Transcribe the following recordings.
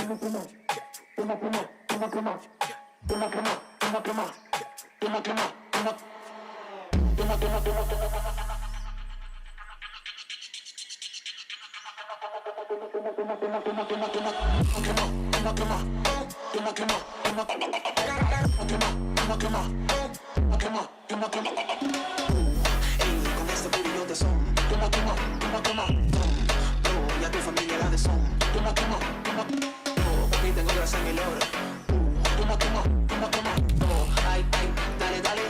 Con este booty yo te son. Y a tu familia la de son. Papi tengo grasa en el oro. Ay, ay, dale, dale.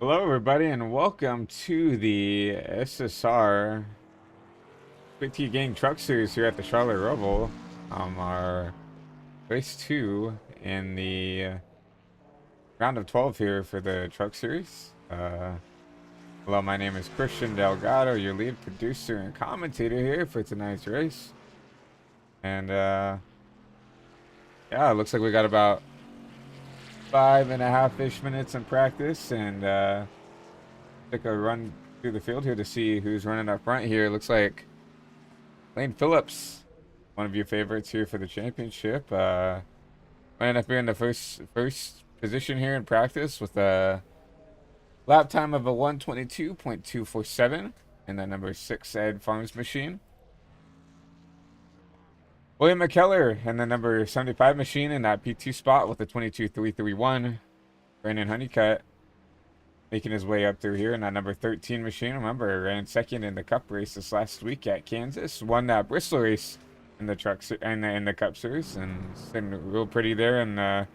Hello, everybody, and welcome to the SSR Quick T Gang Truck Series here at the Charlotte Roval. Our race 2 in the round of 12 here for the Truck Series. Hello, my name is Christian Delgado, your lead producer and commentator here for tonight's race. And, yeah, it looks like we got about 5.5-ish minutes in practice, and, take a run through the field here to see who's running up front here. Looks like Lane Phillips, one of your favorites here for the championship, ended up here in the first position here in practice with a lap time of a 1:22.247 in the number 6 Ed Farms machine. William McKellar in the number 75 machine in that P2 spot with a 22.331. Brandon Honeycutt making his way up through here in that number 13 machine. Remember, ran second in the Cup race this last week at Kansas. Won that Bristol race in the in the Cup Series, and sitting real pretty there in the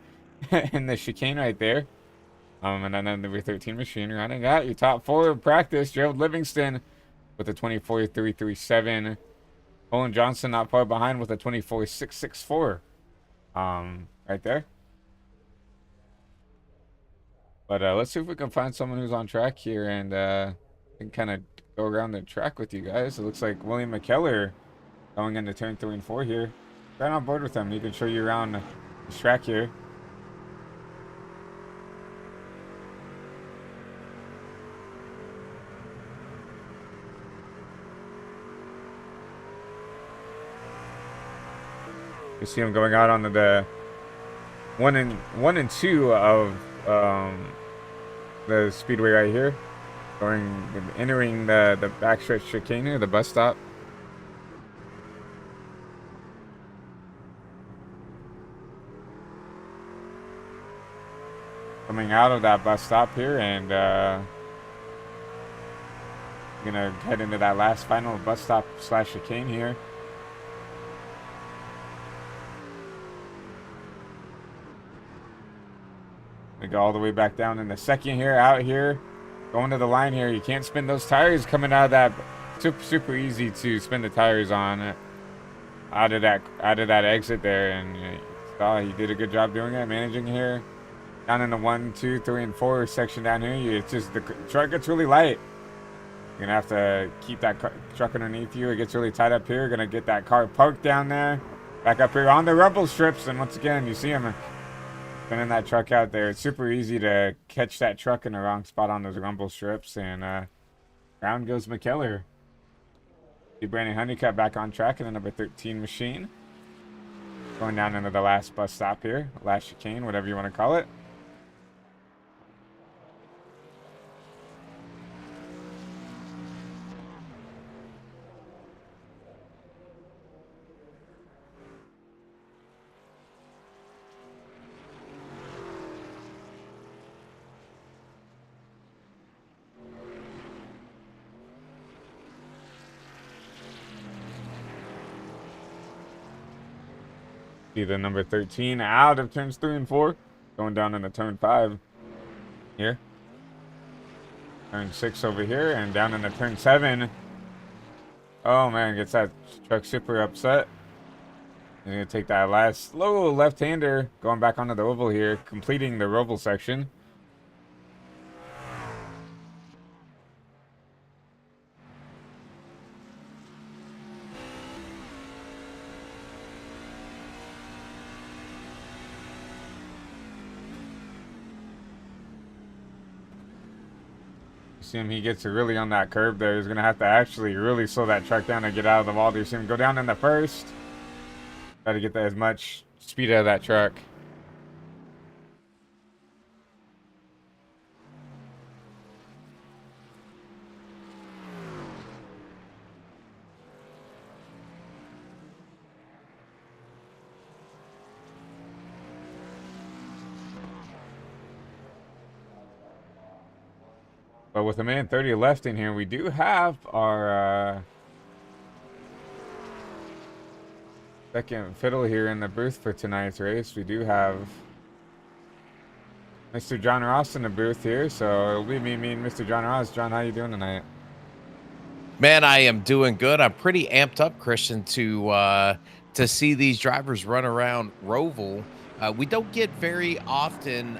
in the chicane right there. And then number 13 machine running out your top 4 of practice. Gerald Livingston with a 24.337. Colin Johnson not far behind with a 24.664. Right there. But let's see if we can find someone who's on track here and can kind of go around the track with you guys. It looks like William McKellar going into turn 3 and 4 here. Right on board with him. He can show you around the track here. You see him going out on the 1 and 2 of the speedway right here, entering the backstretch chicane here, the bus stop. Coming out of that bus stop here, and gonna head into that last final bus stop / chicane here. We go all the way back down in the second here, out here, going to the line here. You can't spin those tires coming out of that. Super easy to spin the tires on out of that exit there, and you saw he did a good job doing it, managing here. Down in the 1, 2, 3, and 4 section down here, it's just the truck gets really light. You're gonna have to keep that truck underneath you. It gets really tight up here. You're gonna get that car parked down there, back up here on the rumble strips, and once again you see him spinning that truck out there. It's super easy to catch that truck in the wrong spot on those rumble strips, and round goes McKellar. See Brandon Honeycutt back on track in the number 13 machine. Going down into the last bus stop here, last chicane, whatever you want to call it. See the number 13 out of turns 3 and 4. Going down into turn 5 here. Turn 6 over here, and down into turn 7. Oh man, gets that truck super upset. He's going to take that last slow left-hander going back onto the oval here, completing the Roval section. See him, he gets really on that curve there. He's going to have to actually really slow that truck down and get out of the wall. You see him go down in the first. Try to get as much speed out of that truck. But with a minute 30 left in here, we do have our second fiddle here in the booth for tonight's race. We do have Mr. John Ross in the booth here, so it'll be me and Mr. John Ross. John, how you doing tonight? Man, I am doing good. I'm pretty amped up, Christian, to see these drivers run around Roval. We don't get very often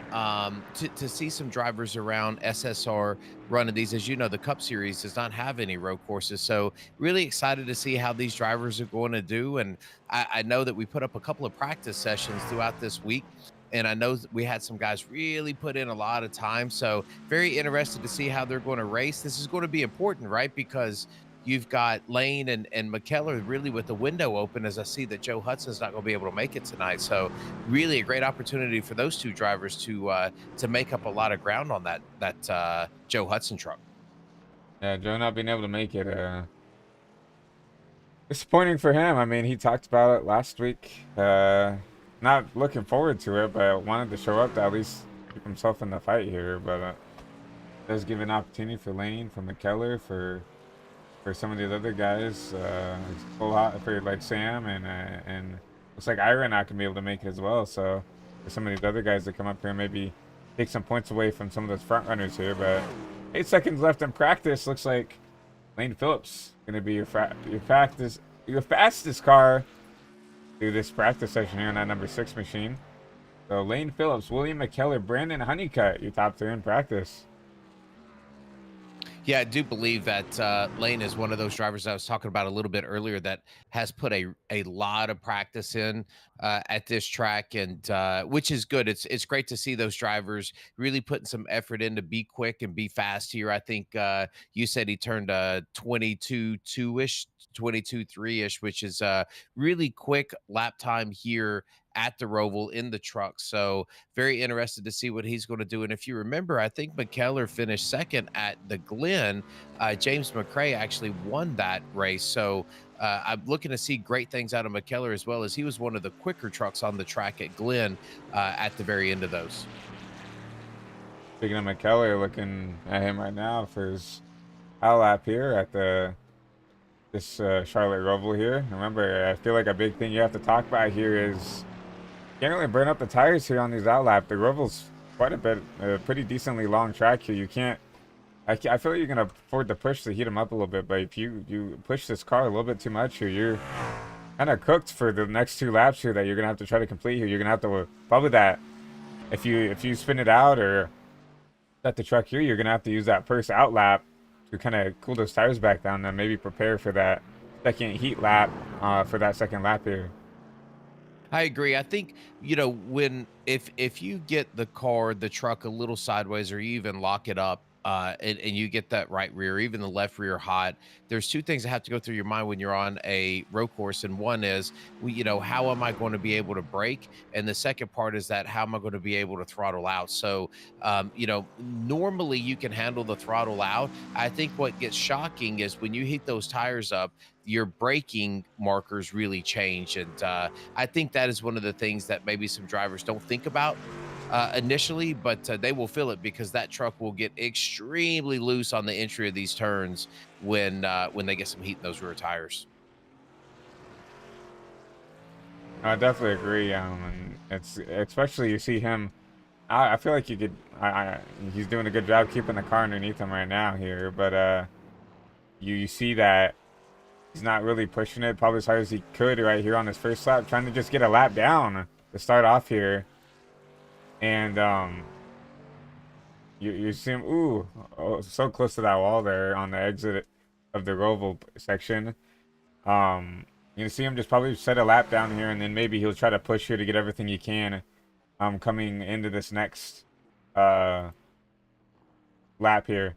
to see some drivers around SSR running these. As you know, the Cup Series does not have any road courses, so really excited to see how these drivers are going to do. And I know that we put up a couple of practice sessions throughout this week. And I know that we had some guys really put in a lot of time. So very interested to see how they're going to race. This is going to be important, right? Because you've got Lane and McKellar really with the window open, as I see that Joe Hudson's not going to be able to make it tonight. So really a great opportunity for those two drivers to make up a lot of ground on that Joe Hudson truck. Yeah, Joe not being able to make it. Disappointing for him. I mean, he talked about it last week. Not looking forward to it, but wanted to show up to at least keep himself in the fight here. But does give an opportunity for Lane, for McKellar, for some of the other guys. Full hot for like Sam and looks like Ira not gonna be able to make it as well. So for some of these other guys that come up here, maybe take some points away from some of those front runners here. But 8 seconds left in practice. Looks like Lane Phillips gonna be your fastest car through this practice session here on that number 6 machine. So Lane Phillips, William McKellar, Brandon Honeycutt, your top 3 in practice. Yeah, I do believe that Lane is one of those drivers I was talking about a little bit earlier that has put a lot of practice in at this track, and which is good. It's great to see those drivers really putting some effort in to be quick and be fast here. I think you said he turned 22-2-ish, 22-3-ish, which is really quick lap time here at the Roval in the truck. So very interested to see what he's going to do. And if you remember, I think McKellar finished second at the Glen. James McRae actually won that race. So I'm looking to see great things out of McKellar, as well as he was one of the quicker trucks on the track at Glen at the very end of those. Speaking of McKellar, looking at him right now for his lap here at this Charlotte Roval here. Remember, I feel like a big thing you have to talk about here is can't really burn up the tires here on these outlap. The Roval's quite a bit, pretty decently long track here. You can't. I feel like you're gonna afford to push to heat them up a little bit, but if you push this car a little bit too much here, you're kind of cooked for the next 2 laps here that you're gonna have to try to complete here. You're gonna have to probably that if you spin it out or set the truck here, you're gonna have to use that first out lap to kind of cool those tires back down and maybe prepare for that second heat lap for that second lap here. I agree. I think, you know, when if you get the truck a little sideways, or you even lock it up, and you get that right rear, even the left rear hot, there's 2 things that have to go through your mind when you're on a road course. And one is, you know, how am I going to be able to brake? And the second part is that how am I going to be able to throttle out? So, you know, normally you can handle the throttle out. I think what gets shocking is when you heat those tires up, your braking markers really change. And I think that is one of the things that maybe some drivers don't think about initially, but they will feel it, because that truck will get extremely loose on the entry of these turns when they get some heat in those rear tires. I definitely agree. And it's especially you see him. I feel like you could. He's doing a good job keeping the car underneath him right now here, but you see that he's not really pushing it probably as hard as he could right here on his first lap, trying to just get a lap down to start off here. And you see him, so close to that wall there on the exit of the Roval section. You see him just probably set a lap down here, and then maybe he'll try to push here to get everything he can coming into this next lap here.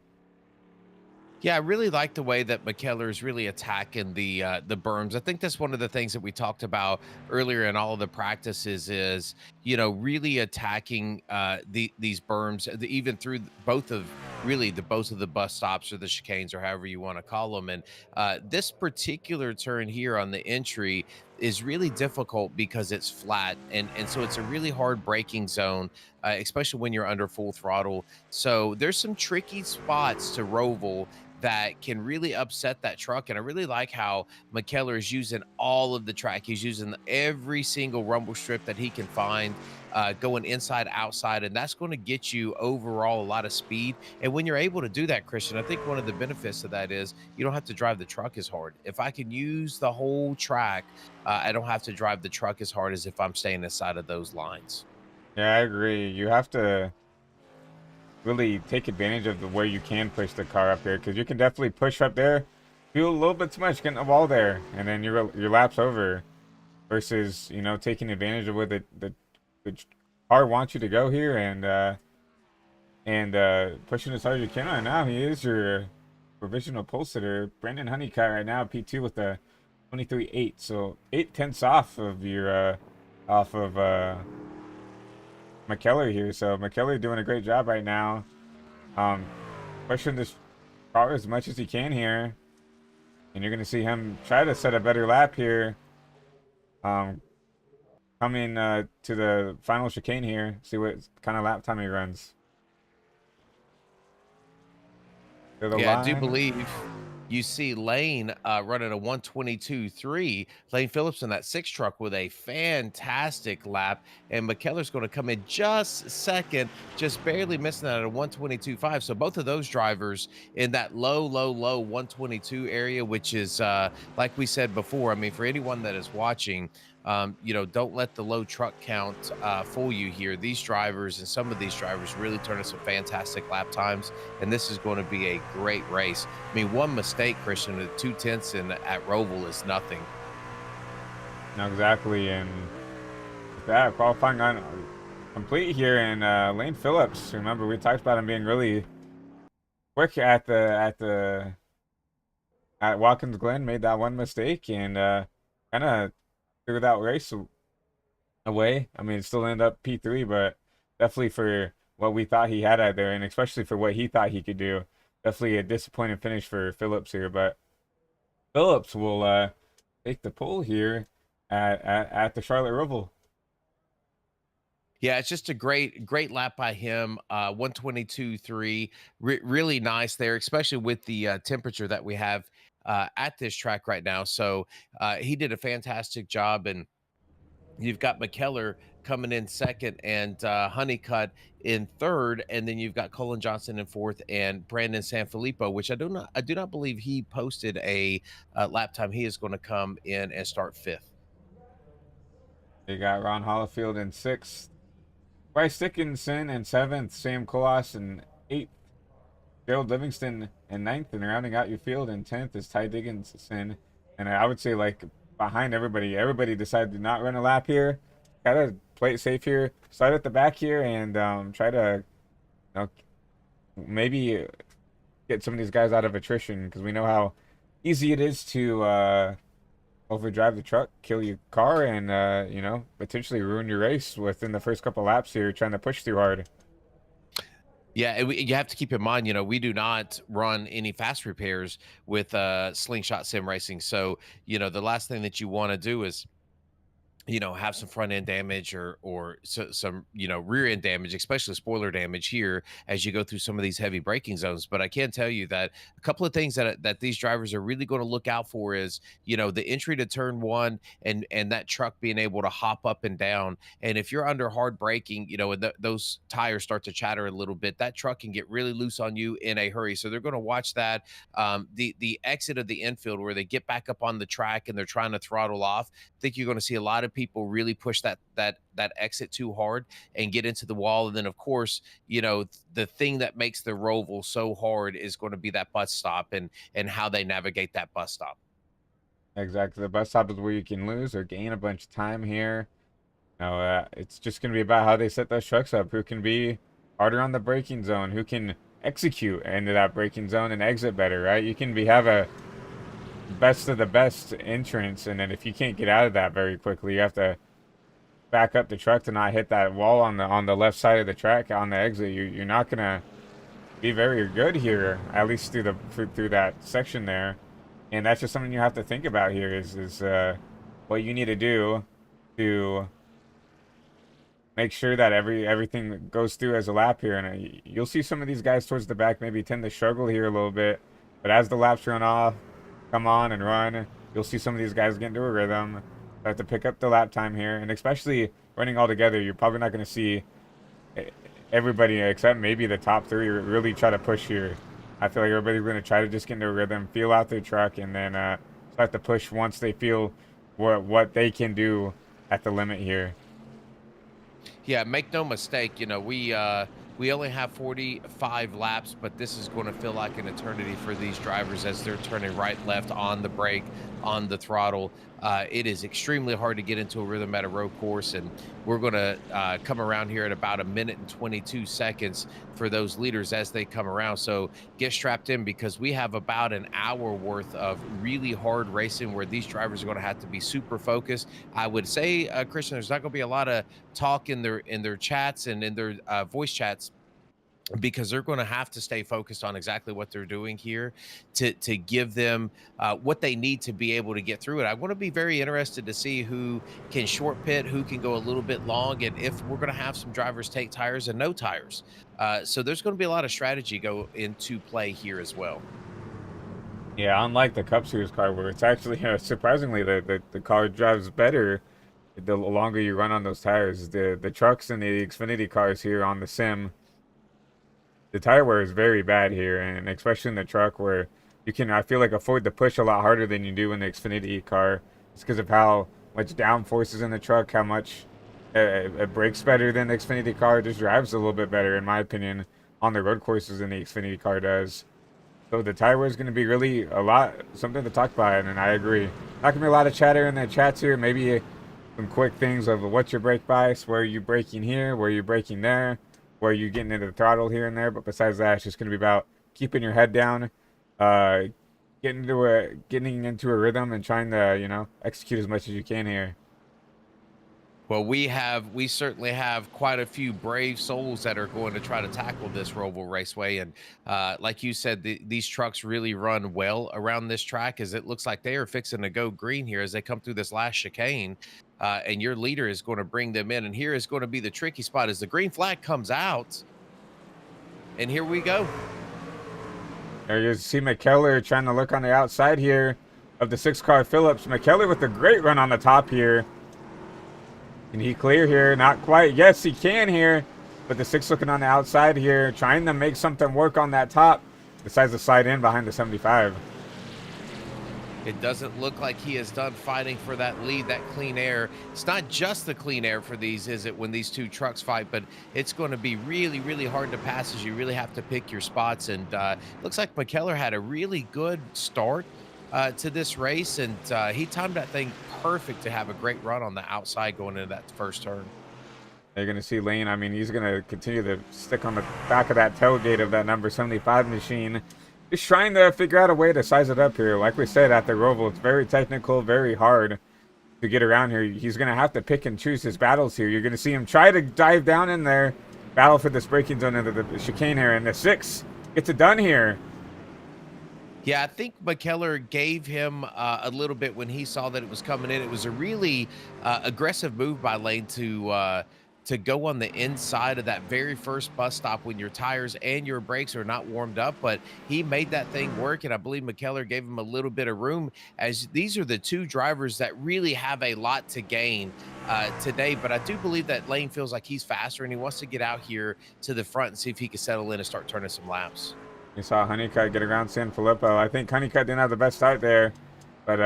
Yeah, I really like the way that McKellar is really attacking the berms. I think that's one of the things that we talked about earlier in all of the practices is, you know, really attacking these berms, even through both of the bus stops or the chicanes or however you want to call them. And this particular turn here on the entry is really difficult because it's flat, and so it's a really hard braking zone, especially when you're under full throttle. So there's some tricky spots to Roval that can really upset that truck. And I really like how McKellar is using all of the track. He's using every single rumble strip that he can find, going inside, outside, and that's going to get you overall a lot of speed. And when you're able to do that, Christian, I think one of the benefits of that is you don't have to drive the truck as hard. If I can use the whole track, I don't have to drive the truck as hard as if I'm staying inside of those lines. Yeah, I agree. You have to really take advantage of the where you can push the car up there, because you can definitely push up there, do a little bit too much, getting the wall there, and then your lap's over. Versus, you know, taking advantage of where the car wants you to go here, and pushing as hard as you can right now. He is your provisional pole sitter, Brandon Honeycutt, right now, P2 with a 23.8, so 8/10 off of your McKellar here. So McKellar doing a great job right now, pushing this car as much as he can here, and you're gonna see him try to set a better lap here. Coming to the final chicane here, see what kind of lap time he runs. To the Yeah, I do line. believe you see Lane running a 122.3. Lane Phillips in that six truck with a fantastic lap, and McKellar's going to come in just second, just barely missing that at a 122.5. So both of those drivers in that low 122 area, which is like we said before. I mean, for anyone that is watching, you know, don't let the low truck count fool you here. These drivers and some of these drivers really turn in some fantastic lap times, and this is going to be a great race. I mean, one mistake, Christian, at 2/10 at Roval is nothing. No, exactly, and with that qualifying on complete here, and Lane Phillips. Remember, we talked about him being really quick at Watkins Glen. Made that one mistake and kind of threw that race away. I mean, still ended up P3, but definitely for what we thought he had out there, and especially for what he thought he could do, definitely a disappointing finish for Phillips here. But Phillips will take the pole here at the Charlotte Roval. Yeah, it's just a great lap by him. 122.3, really nice there, especially with the temperature that we have at this track right now. So he did a fantastic job, and you've got McKellar coming in second, and Honeycutt in third, and then you've got Colin Johnson in fourth, and Brandon Sanfilippo, which I do not believe he posted a lap time. He is going to come in and start fifth. They got Ron Hollifield in sixth, Bryce Dickinson in seventh, Sam Colas in eighth, Gerald Livingston in ninth, and rounding out your field in 10th is Ty Dickinson. And I would say, like, behind everybody decided to not run a lap here. Gotta play it safe here. Start at the back here and try to, you know, maybe get some of these guys out of attrition, because we know how easy it is to overdrive the truck, kill your car, and you know, potentially ruin your race within the first couple laps here, trying to push too hard. Yeah, and you have to keep in mind, you know, we do not run any fast repairs with Slingshot Sim Racing. So, you know, the last thing that you want to do is, you know, have some front end damage or some, you know, rear end damage, especially spoiler damage here as you go through some of these heavy braking zones. But I can tell you that a couple of things that these drivers are really going to look out for is, you know, the entry to turn one, and that truck being able to hop up and down. And if you're under hard braking, you know, and those tires start to chatter a little bit, that truck can get really loose on you in a hurry. So they're going to watch that. The exit of the infield where they get back up on the track and they're trying to throttle off. I think you're going to see a lot of people really push that exit too hard and get into the wall. And then, of course, you know, the thing that makes the Roval so hard is going to be that bus stop and how they navigate that bus stop. Exactly. The bus stop is where you can lose or gain a bunch of time here. Now, it's just going to be about how they set those trucks up. Who can be harder on the braking zone? Who can execute into that braking zone and exit better, right? You can have a best of the best entrance, and then if you can't get out of that very quickly, you have to back up the truck to not hit that wall on the left side of the track on the exit. You're not going to be very good here, at least through that section there. And that's just something you have to think about here is what you need to do to make sure that everything goes through as a lap here. And you'll see some of these guys towards the back maybe tend to struggle here a little bit, But as the laps run off, come on and run, you'll see some of these guys get into a rhythm, start to pick up the lap time here, and especially running all together, you're probably not going to see everybody except maybe the top three really try to push here. I feel like everybody's going to try to just get into a rhythm, feel out their truck, and then start to push once they feel what they can do at the limit here. Yeah, make no mistake, you know, we only have 45 laps, but this is going to feel like an eternity for these drivers as they're turning right, left, on the brake, on the throttle. It is extremely hard to get into a rhythm at a road course, and we're going to come around here at about 1:22 for those leaders as they come around. So get strapped in, because we have about an hour worth of really hard racing where these drivers are going to have to be super focused. I would say, Christian, there's not going to be a lot of talk in their chats and in their voice chats, because they're going to have to stay focused on exactly what they're doing here to give them what they need to be able to get through it. I want to be very interested to see who can short pit, who can go a little bit long, and if we're going to have some drivers take tires and no tires. So there's going to be a lot of strategy go into play here as well. Yeah, unlike the Cup Series car, where it's actually surprisingly the car drives better the longer you run on those tires. The trucks and the Xfinity cars here on the sim, the tire wear is very bad here, and especially in the truck, where you can, I feel like, afford to push a lot harder than you do in the Xfinity car. It's because of how much downforce is in the truck, how much it brakes better than the Xfinity car. It just drives a little bit better, in my opinion, on the road courses than the Xfinity car does. So the tire wear is going to be really something to talk about, and I agree. Not going to be a lot of chatter in the chats here. Maybe some quick things of what's your brake bias, where are you braking here, where are you braking there, where you getting into the throttle here and there. But besides that, it's just going to be about keeping your head down, getting into a rhythm, and trying to execute as much as you can here. Well, we certainly have quite a few brave souls that are going to try to tackle this Roval Raceway, and like you said, these trucks really run well around this track, as it looks like they are fixing to go green here as they come through this last chicane, and your leader is going to bring them in, and here is going to be the tricky spot as the green flag comes out, and here we go. There you see McKellar trying to look on the outside here of the 6-car Phillips. McKellar with a great run on the top here. Can he clear here? Not quite. Yes, he can here. But the 6 looking on the outside here, trying to make something work on that top. Decides to slide in behind the 75. It doesn't look like he is done fighting for that lead, that clean air. It's not just the clean air for these, is it, when these two trucks fight, but it's going to be really, really hard to pass, as you really have to pick your spots. And looks like McKellar had a really good start to this race, and he timed that thing perfect to have a great run on the outside going into that first turn. You're going to see Lane, I mean, he's going to continue to stick on the back of that tailgate of that number 75 machine. Just trying to figure out a way to size it up here. Like we said, at the Roval, it's very technical, very hard to get around here. He's going to have to pick and choose his battles here. You're going to see him try to dive down in there, battle for this braking zone into the chicane here, and the 6 gets it done here. Yeah, I think McKellar gave him a little bit when he saw that it was coming in. It was a really aggressive move by Lane to go on the inside of that very first bus stop when your tires and your brakes are not warmed up, but he made that thing work, and I believe McKellar gave him a little bit of room, as these are the two drivers that really have a lot to gain today. But I do believe that Lane feels like he's faster, and he wants to get out here to the front and see if he can settle in and start turning some laps. You saw Honeycutt get around San Filippo. I think Honeycutt didn't have the best start there, but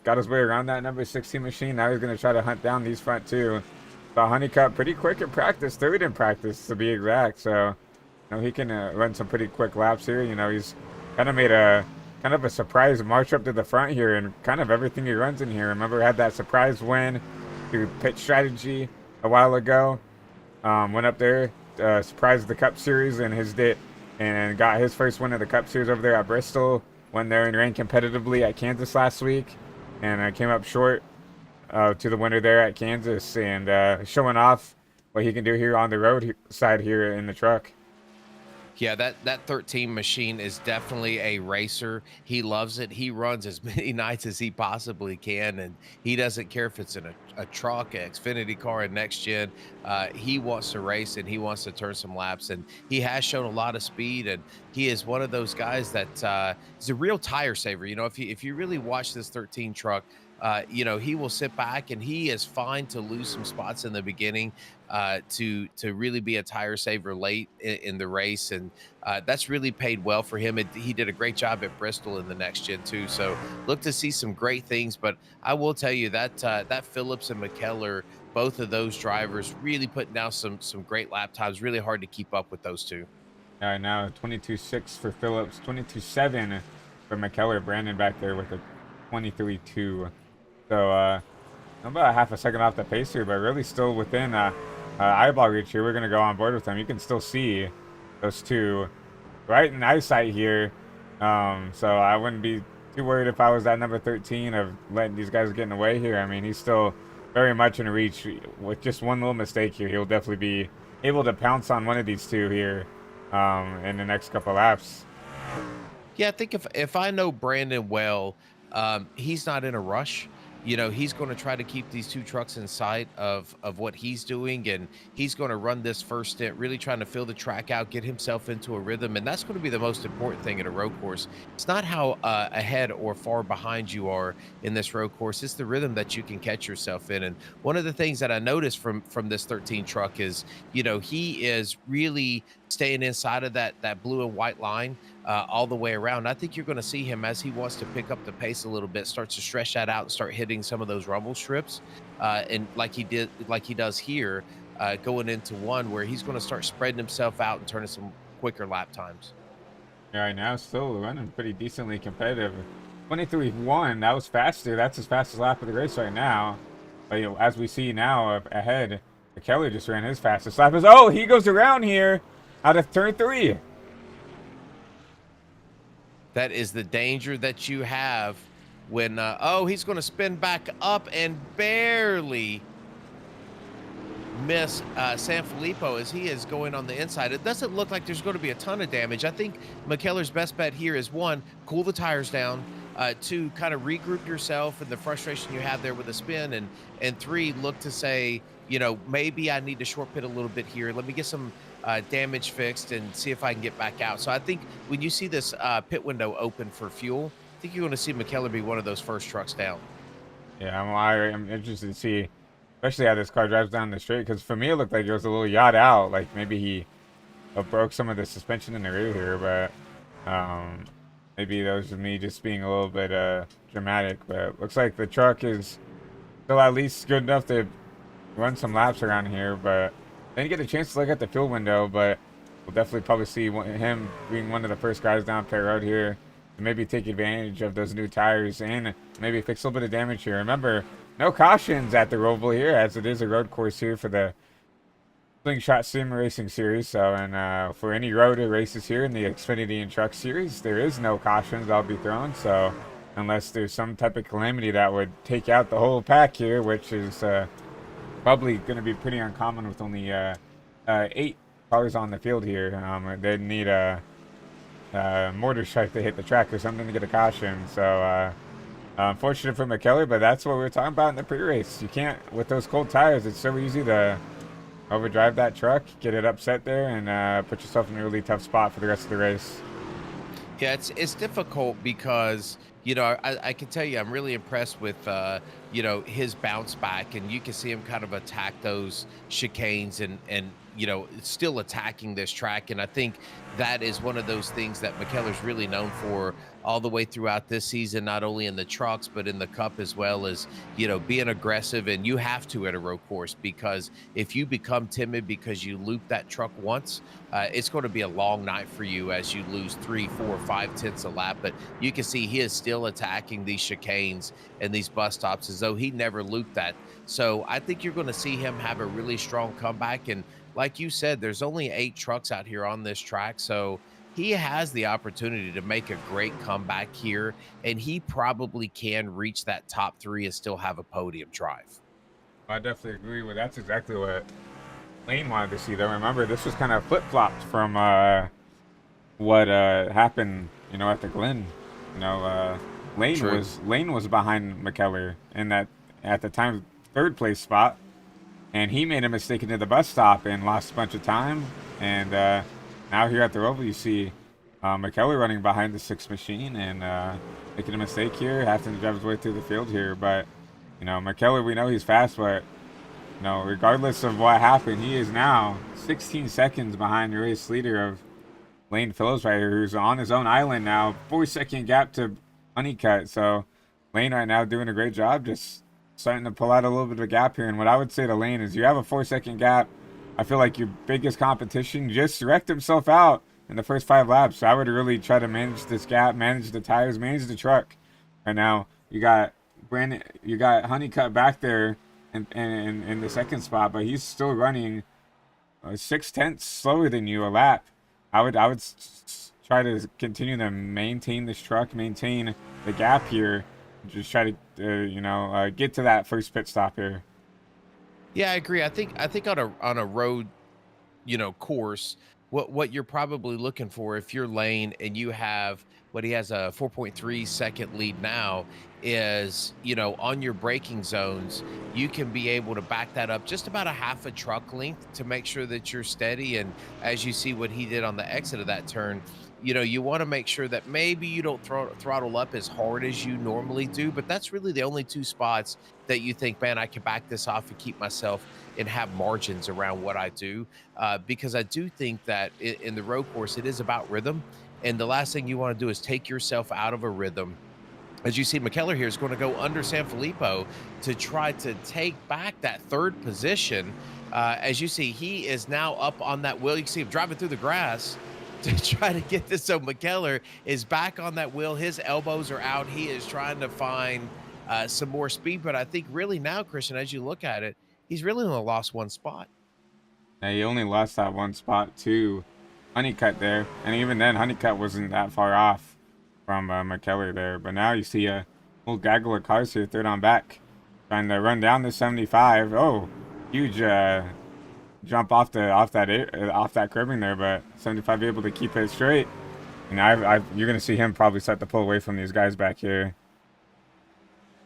got his way around that number 16 machine. Now he's going to try to hunt down these front two. Saw Honeycutt pretty quick in practice, third in practice to be exact. So, he can run some pretty quick laps here. He's kind of made a surprise march up to the front here, and kind of everything he runs in here. Remember, had that surprise win through pit strategy a while ago. Went up there, surprised the Cup Series in his day, and got his first win of the Cup Series over there at Bristol. Went there and ran competitively at Kansas last week, and came up short to the winner there at Kansas, and showing off what he can do here on the road side here in the truck. Yeah, that 13 machine is definitely a racer. He loves it. He runs as many nights as he possibly can, and he doesn't care if it's in a truck, an Xfinity car, a next gen. He wants to race and he wants to turn some laps, and he has shown a lot of speed. And he is one of those guys that is a real tire saver. You know, if you really watch this 13 truck. You know, he will sit back and he is fine to lose some spots in the beginning to really be a tire saver late in the race, and that's really paid well for him. He did a great job at Bristol in the next gen too. So look to see some great things. But I will tell you that that Phillips and McKellar, both of those drivers, really putting down some great lap times. Really hard to keep up with those two. All right, now 22.6 for Phillips, 22.7 for McKellar. Brandon back there with a 23.2. So I'm about a half a second off the pace here, but really still within eyeball reach here. We're going to go on board with them. You can still see those two right in eyesight here. So I wouldn't be too worried if I was that number 13 of letting these guys getting away here. I mean, he's still very much in reach. With just one little mistake here, he'll definitely be able to pounce on one of these two here in the next couple laps. Yeah, I think if I know Brandon well, he's not in a rush. You know, he's going to try to keep these two trucks in sight of what he's doing, and he's going to run this first stint, really trying to fill the track out, get himself into a rhythm, and that's going to be the most important thing at a road course. It's not how ahead or far behind you are in this road course; it's the rhythm that you can catch yourself in. And one of the things that I noticed from this 13 truck is, you know, he is really staying inside of that blue and white line all the way around. I think you're going to see him as he wants to pick up the pace a little bit, starts to stretch that out and start hitting some of those rumble strips, and like he does here, going into one where he's going to start spreading himself out and turning some quicker lap times. Yeah, right now still running pretty decently competitive. 23.1, that was faster. That's his fastest lap of the race right now. But you know, as we see now ahead, Kelly just ran his fastest lap. Oh, he goes around here out of turn 3. That is the danger that you have when, oh, he's going to spin back up and barely miss San Filippo as he is going on the inside. It doesn't look like there's going to be a ton of damage. I think McKellar's best bet here is, one, cool the tires down, two, kind of regroup yourself and the frustration you have there with the spin, and three, look to say, you know, maybe I need to short pit a little bit here. Let me get some damage fixed and see if I can get back out. So I think when you see this pit window open for fuel, I think you're going to see McKellar be one of those first trucks down. Yeah, I'm interested to see, especially how this car drives down the straight, because for me it looked like it was a little yacht out. Like maybe he broke some of the suspension in the rear here, but maybe that was me just being a little bit dramatic. But looks like the truck is still at least good enough to run some laps around here, but didn't get a chance to look at the fuel window. But we'll definitely probably see him being one of the first guys down pit road here to maybe take advantage of those new tires and maybe fix a little bit of damage here. Remember, no cautions at the Roval here, as it is a road course here for the Slingshot Sim Racing Series. So, and for any road races here in the Xfinity and Truck Series, there is no cautions that'll be thrown. So, unless there's some type of calamity that would take out the whole pack here, which is probably going to be pretty uncommon with only 8 cars on the field here. They'd need a mortar strike to hit the track or something to get a caution. So, unfortunate for McKellar, but that's what we were talking about in the pre-race. You can't, with those cold tires, it's so easy to overdrive that truck, get it upset there, and put yourself in a really tough spot for the rest of the race. Yeah, it's difficult because, you know, I can tell you I'm really impressed with, you know, his bounce back, and you can see him kind of attack those chicanes and you know, still attacking this track. And I think that is one of those things that McKellar's really known for all the way throughout this season, not only in the trucks, but in the cup as well, as, you know, being aggressive. And you have to at a road course, because if you become timid because you loop that truck once, it's going to be a long night for you as you lose 3, 4, 5 tenths a lap. But you can see he is still attacking these chicanes and these bus stops as though he never looped that. So I think you're going to see him have a really strong comeback. And like you said, there's only 8 trucks out here on this track. So he has the opportunity to make a great comeback here, and he probably can reach that top 3 and still have a podium drive. I definitely agree with that's exactly what Lane wanted to see, though. Remember, this was kind of flip-flopped from what happened, you know, at the Glen. You know, True. Lane was behind McKellar in that at the time third place spot, and he made a mistake into the bus stop and lost a bunch of time. And now here at the Roval, you see McKellar running behind the sixth machine and making a mistake here, having to drive his way through the field here. But you know, McKellar, we know he's fast, but you know, regardless of what happened, he is now 16 seconds behind the race leader of Lane Phillips right here, who's on his own island now. 4-second gap to Honeycutt. So Lane right now doing a great job, just starting to pull out a little bit of a gap here. And what I would say to Lane is, you have a 4-second gap. I feel like your biggest competition just wrecked himself out in the first 5 laps. So I would really try to manage this gap, manage the tires, manage the truck. Right now, you got Honeycutt back there in the second spot, but he's still running 6/10 slower than you a lap. I would try to continue to maintain this truck, maintain the gap here, just try to get to that first pit stop here. Yeah, I agree. I think on a road, course, what you're probably looking for if you're Lane and you have what he has a 4.3-second lead now is, on your braking zones, you can be able to back that up just about a half a truck length to make sure that you're steady. And as you see what he did on the exit of that turn, you want to make sure that maybe you don't throttle up as hard as you normally do, but that's really the only 2 spots that you think, man, I can back this off and keep myself and have margins around what I do. Because I do think that in the road course, it is about rhythm. And the last thing you want to do is take yourself out of a rhythm. As you see, McKellar here is going to go under Sanfilippo to try to take back that third position. As you see, he is now up on that wheel. You can see him driving through the grass to try to get this. So McKellar is back on that wheel. His elbows are out. He is trying to find some more speed. But I think really now, Christian, as you look at it, he's really only lost 1 spot. Now, he only lost that 1 spot to Honeycutt there, and even then, Honeycutt wasn't that far off from McKellar there. But now you see a whole gaggle of cars here, third on back, trying to run down the 75. Oh, huge jump off that curbing there, but 75 able to keep it straight. And you're gonna see him probably start to pull away from these guys back here.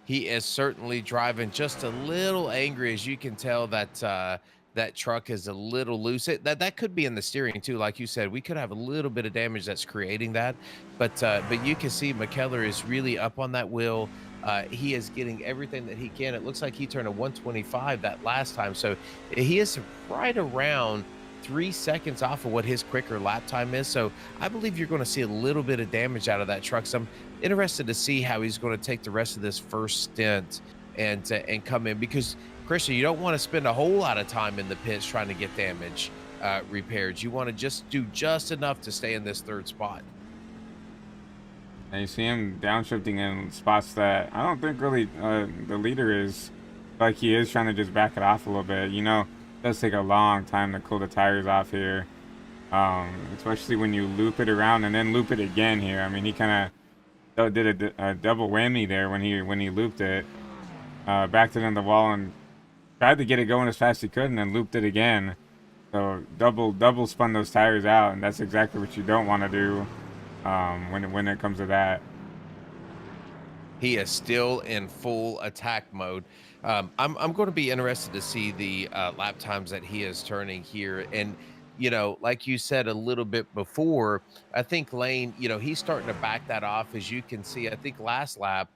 He is certainly driving just a little angry, as you can tell that that truck is a little loose. That could be in the steering too, like you said. We could have a little bit of damage that's creating that, but you can see McKellar is really up on that wheel. He is getting everything that he can. It looks like he turned a 125 that last time, so he is right around 3 seconds off of what his quicker lap time is. So I believe you're going to see a little bit of damage out of that truck. So I'm interested to see how he's going to take the rest of this first stint and come in, because Christian, you don't want to spend a whole lot of time in the pits trying to get damage repaired. You want to just do just enough to stay in this third spot. And you see him downshifting in spots that I don't think really the leader is. Like, he is trying to just back it off a little bit. You know, it does take a long time to cool the tires off here, especially when you loop it around and then loop it again here. I mean, he kind of did a double whammy there when he looped it, backed it on the wall and tried to get it going as fast as he could, and then looped it again. So double spun those tires out, and that's exactly what you don't want to do when it comes to that. He is still in full attack mode. I'm going to be interested to see the lap times that he is turning here. And, like you said a little bit before, I think Lane, he's starting to back that off. As you can see, I think last lap,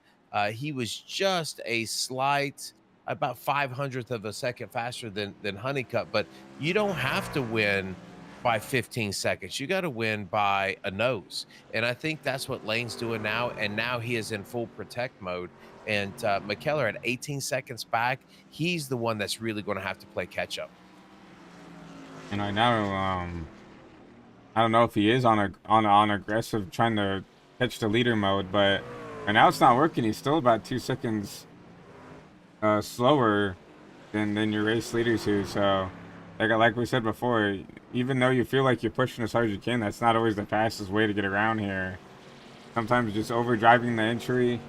he was just a slight, about 500th of a second faster than Honeycutt. But you don't have to win by 15 seconds. You got to win by a nose. And I think that's what Lane's doing now. And now he is in full protect mode. And McKellar at 18 seconds back, he's the one that's really going to have to play catch up. And right now, I don't know if he is on aggressive trying to catch the leader mode, but right now it's not working. He's still about 2 seconds slower than your race leaders here. So like we said before, even though you feel like you're pushing as hard as you can, that's not always the fastest way to get around here. Sometimes just overdriving the entry,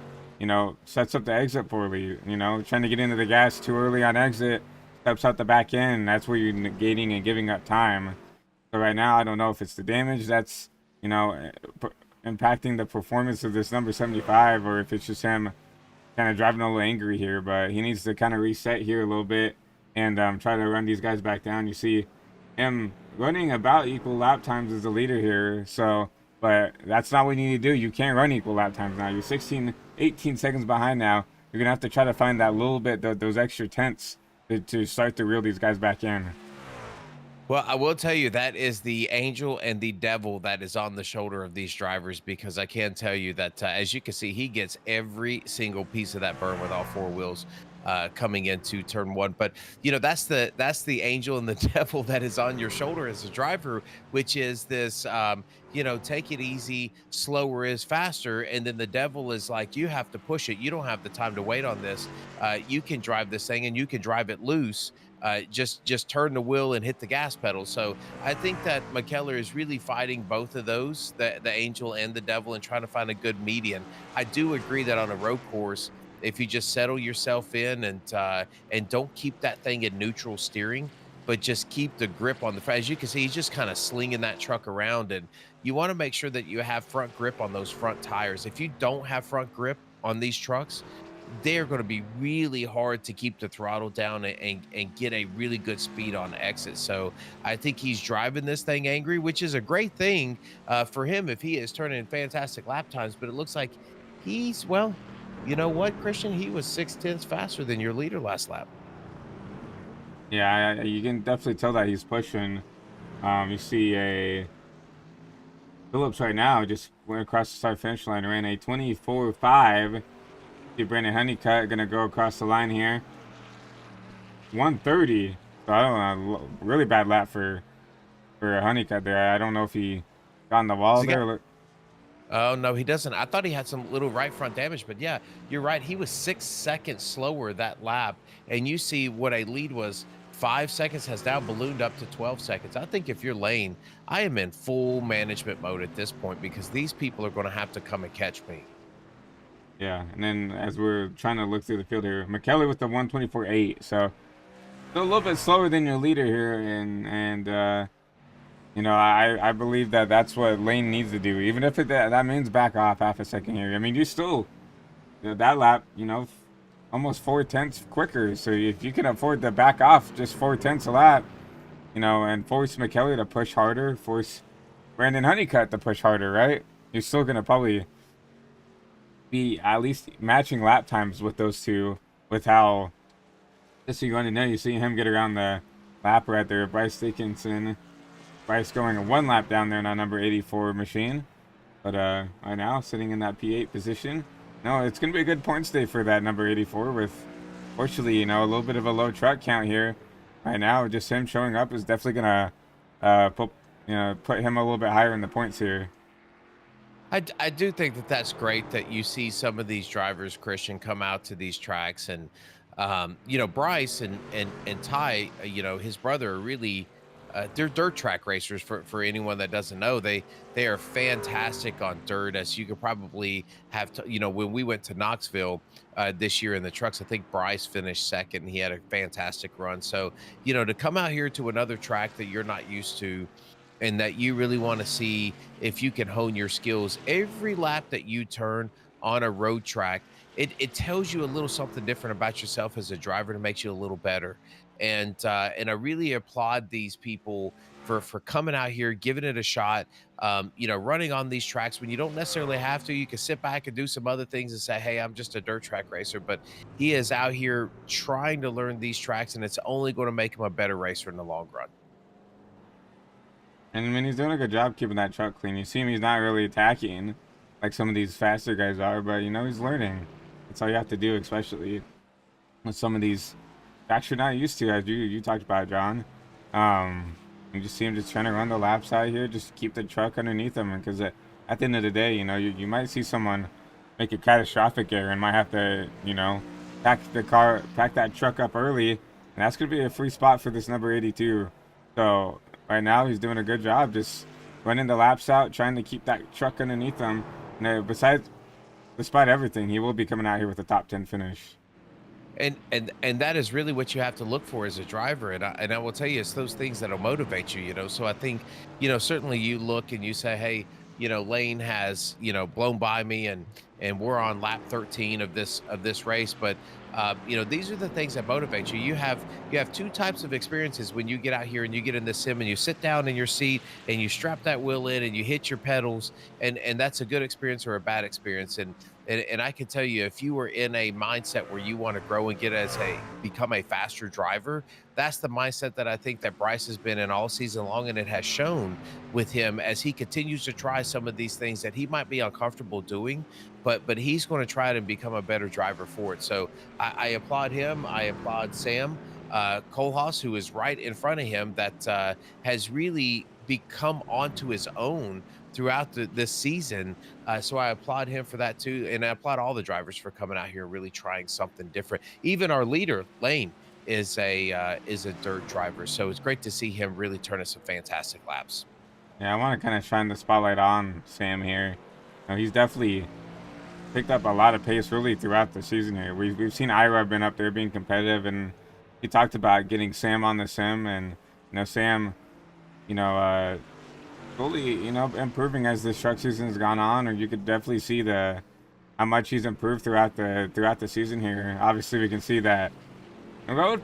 sets up the exit poorly. Trying to get into the gas too early on exit steps out the back end. That's where you're negating and giving up time. So right now, I don't know if it's the damage that's you know, impacting the performance of this number 75, or if it's just him kind of driving a little angry here. But he needs to kind of reset here a little bit and try to run these guys back down. You see him running about equal lap times as the leader here. So, but that's not what you need to do. You can't run equal lap times now. You're 16, 18 seconds behind now. You're going to have to try to find that little bit, those extra tenths to start to reel these guys back in. Well, I will tell you that is the angel and the devil that is on the shoulder of these drivers, because I can tell you that as you can see, he gets every single piece of that berm with all four wheels coming into turn one. But you know, that's the angel and the devil that is on your shoulder as a driver, which is this you know, take it easy, slower is faster. And then the devil is like, you have to push it. You don't have the time to wait on this. You can drive this thing and you can drive it loose. Just turn the wheel and hit the gas pedal. So I think that McKellar is really fighting both of those, the angel and the devil, and trying to find a good median. I do agree that on a road course, if you just settle yourself in and don't keep that thing in neutral steering, but just keep the grip on the front. As you can see, he's just kind of slinging that truck around, and you want to make sure that you have front grip on those front tires. If you don't have front grip on these trucks, they're going to be really hard to keep the throttle down and get a really good speed on exit. So I think he's driving this thing angry, which is a great thing for him if he is turning in fantastic lap times. But it looks like he's, well, you know what, Christian? He was 6/10 faster than your leader last lap. Yeah, you can definitely tell that he's pushing. You see a Phillips right now just went across the start finish line, ran a 24.5. See Brandon Honeycutt gonna go across the line here. 130. So I don't know, really bad lap for Honeycutt there. I don't know if he got on the wall there. Oh, no, he doesn't. I thought he had some little right front damage, but yeah, you're right. He was 6 seconds slower that lap. And you see what a lead was 5 seconds has now ballooned up to 12 seconds. I think if you're Lane, I am in full management mode at this point, because these people are going to have to come and catch me. Yeah, and then as we're trying to look through the field here, McKellar with the 124.8. So still a little bit slower than your leader here, and you know, I believe that that's what Lane needs to do, even if that means back off half a second here. I mean, you still, that lap, you know, almost 4/10 quicker. So if you can afford to back off just 4/10 a lap, you know, and force McKellar to push harder, force Brandon Honeycutt to push harder, right? You're still going to probably be at least matching lap times with those two, with how, just so you want to know, you see him get around the lap right there. Bryce Dickinson. Bryce going one lap down there in our number 84 machine. But right now, sitting in that P8 position. No, it's going to be a good points day for that number 84 with, fortunately, you know, a little bit of a low truck count here. Right now, just him showing up is definitely going to put him a little bit higher in the points here. I do think that that's great that you see some of these drivers, Christian, come out to these tracks. And, you know, Bryce and Ty, you know, his brother, are really, they're dirt track racers for anyone that doesn't know. They are fantastic on dirt, as you could probably have to, you know, when we went to Knoxville this year in the trucks, I think Bryce finished second and he had a fantastic run. So, you know, to come out here to another track that you're not used to, and that you really want to see if you can hone your skills every lap that you turn on a road track, it tells you a little something different about yourself as a driver, to make you a little better. And I really applaud these people for coming out here, giving it a shot. You know, running on these tracks when you don't necessarily have to. You can sit back and do some other things and say, hey, I'm just a dirt track racer. But he is out here trying to learn these tracks, and it's only going to make him a better racer in the long run. And I mean, he's doing a good job keeping that truck clean. You see him, he's not really attacking like some of these faster guys are, but, you know, he's learning. That's all you have to do, especially with some of these tracks you're not used to, as you talked about, John. You just see him just trying to run the laps out here, just keep the truck underneath him, because at the end of the day, you know, you might see someone make a catastrophic error and might have to, you know, pack that truck up early, and that's going to be a free spot for this number 82. So right now, he's doing a good job just running the laps out, trying to keep that truck underneath him. And despite everything, he will be coming out here with a top 10 finish. And that is really what you have to look for as a driver. And I will tell you, it's those things that'll motivate you, you know. So I think, you know, certainly you look and you say, hey, Lane has, blown by me, and we're on lap 13 of this race. But these are the things that motivate you. You have two types of experiences when you get out here and you get in the sim and you sit down in your seat and you strap that wheel in and you hit your pedals, and that's a good experience or a bad experience. And I can tell you, if you were in a mindset where you want to grow and become a faster driver, that's the mindset that I think that Bryce has been in all season long, and it has shown with him as he continues to try some of these things that he might be uncomfortable doing, but he's going to try it and become a better driver for it. So I applaud him. I applaud Sam Kohlhaas, who is right in front of him, that has really become onto his own throughout this season. So I applaud him for that too, and I applaud all the drivers for coming out here and really trying something different. Even our leader, Lane, is a dirt driver, so it's great to see him really turning some fantastic laps. Yeah, I want to kind of shine the spotlight on Sam here. He's definitely picked up a lot of pace really throughout the season here. We've seen Ira been up there being competitive, and he talked about getting Sam on the sim, and Sam, you know, slowly improving as this truck season has gone on, or you could definitely see how much he's improved throughout the season here. Obviously, we can see that the road,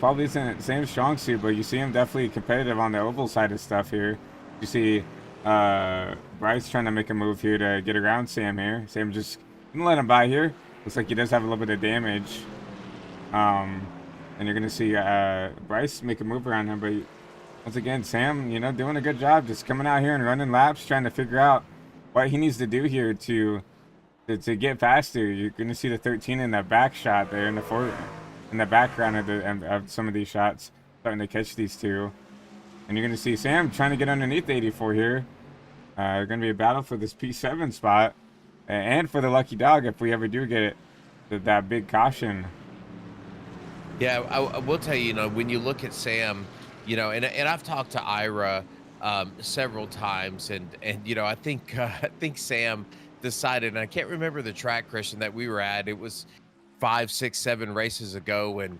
probably isn't Sam's strong suit, but you see him definitely competitive on the oval side of stuff here. You see Bryce trying to make a move here to get around Sam here. Sam just gonna let him by here. Looks like he does have a little bit of damage. And you're gonna see Bryce make a move around him, but once again, Sam, doing a good job just coming out here and running laps, trying to figure out what he needs to do here to get faster. You're gonna see the 13 in that back shot there in the background of some of these shots, starting to catch these two. And you're going to see Sam trying to get underneath the 84 here. Going to be a battle for this P7 spot. And for the lucky dog if we ever do get it. That big caution. Yeah, I will tell you, when you look at Sam, and I've talked to Ira several times, and I think Sam decided, and I can't remember the track, Christian, that we were at. It was 5, 6, 7 races ago, and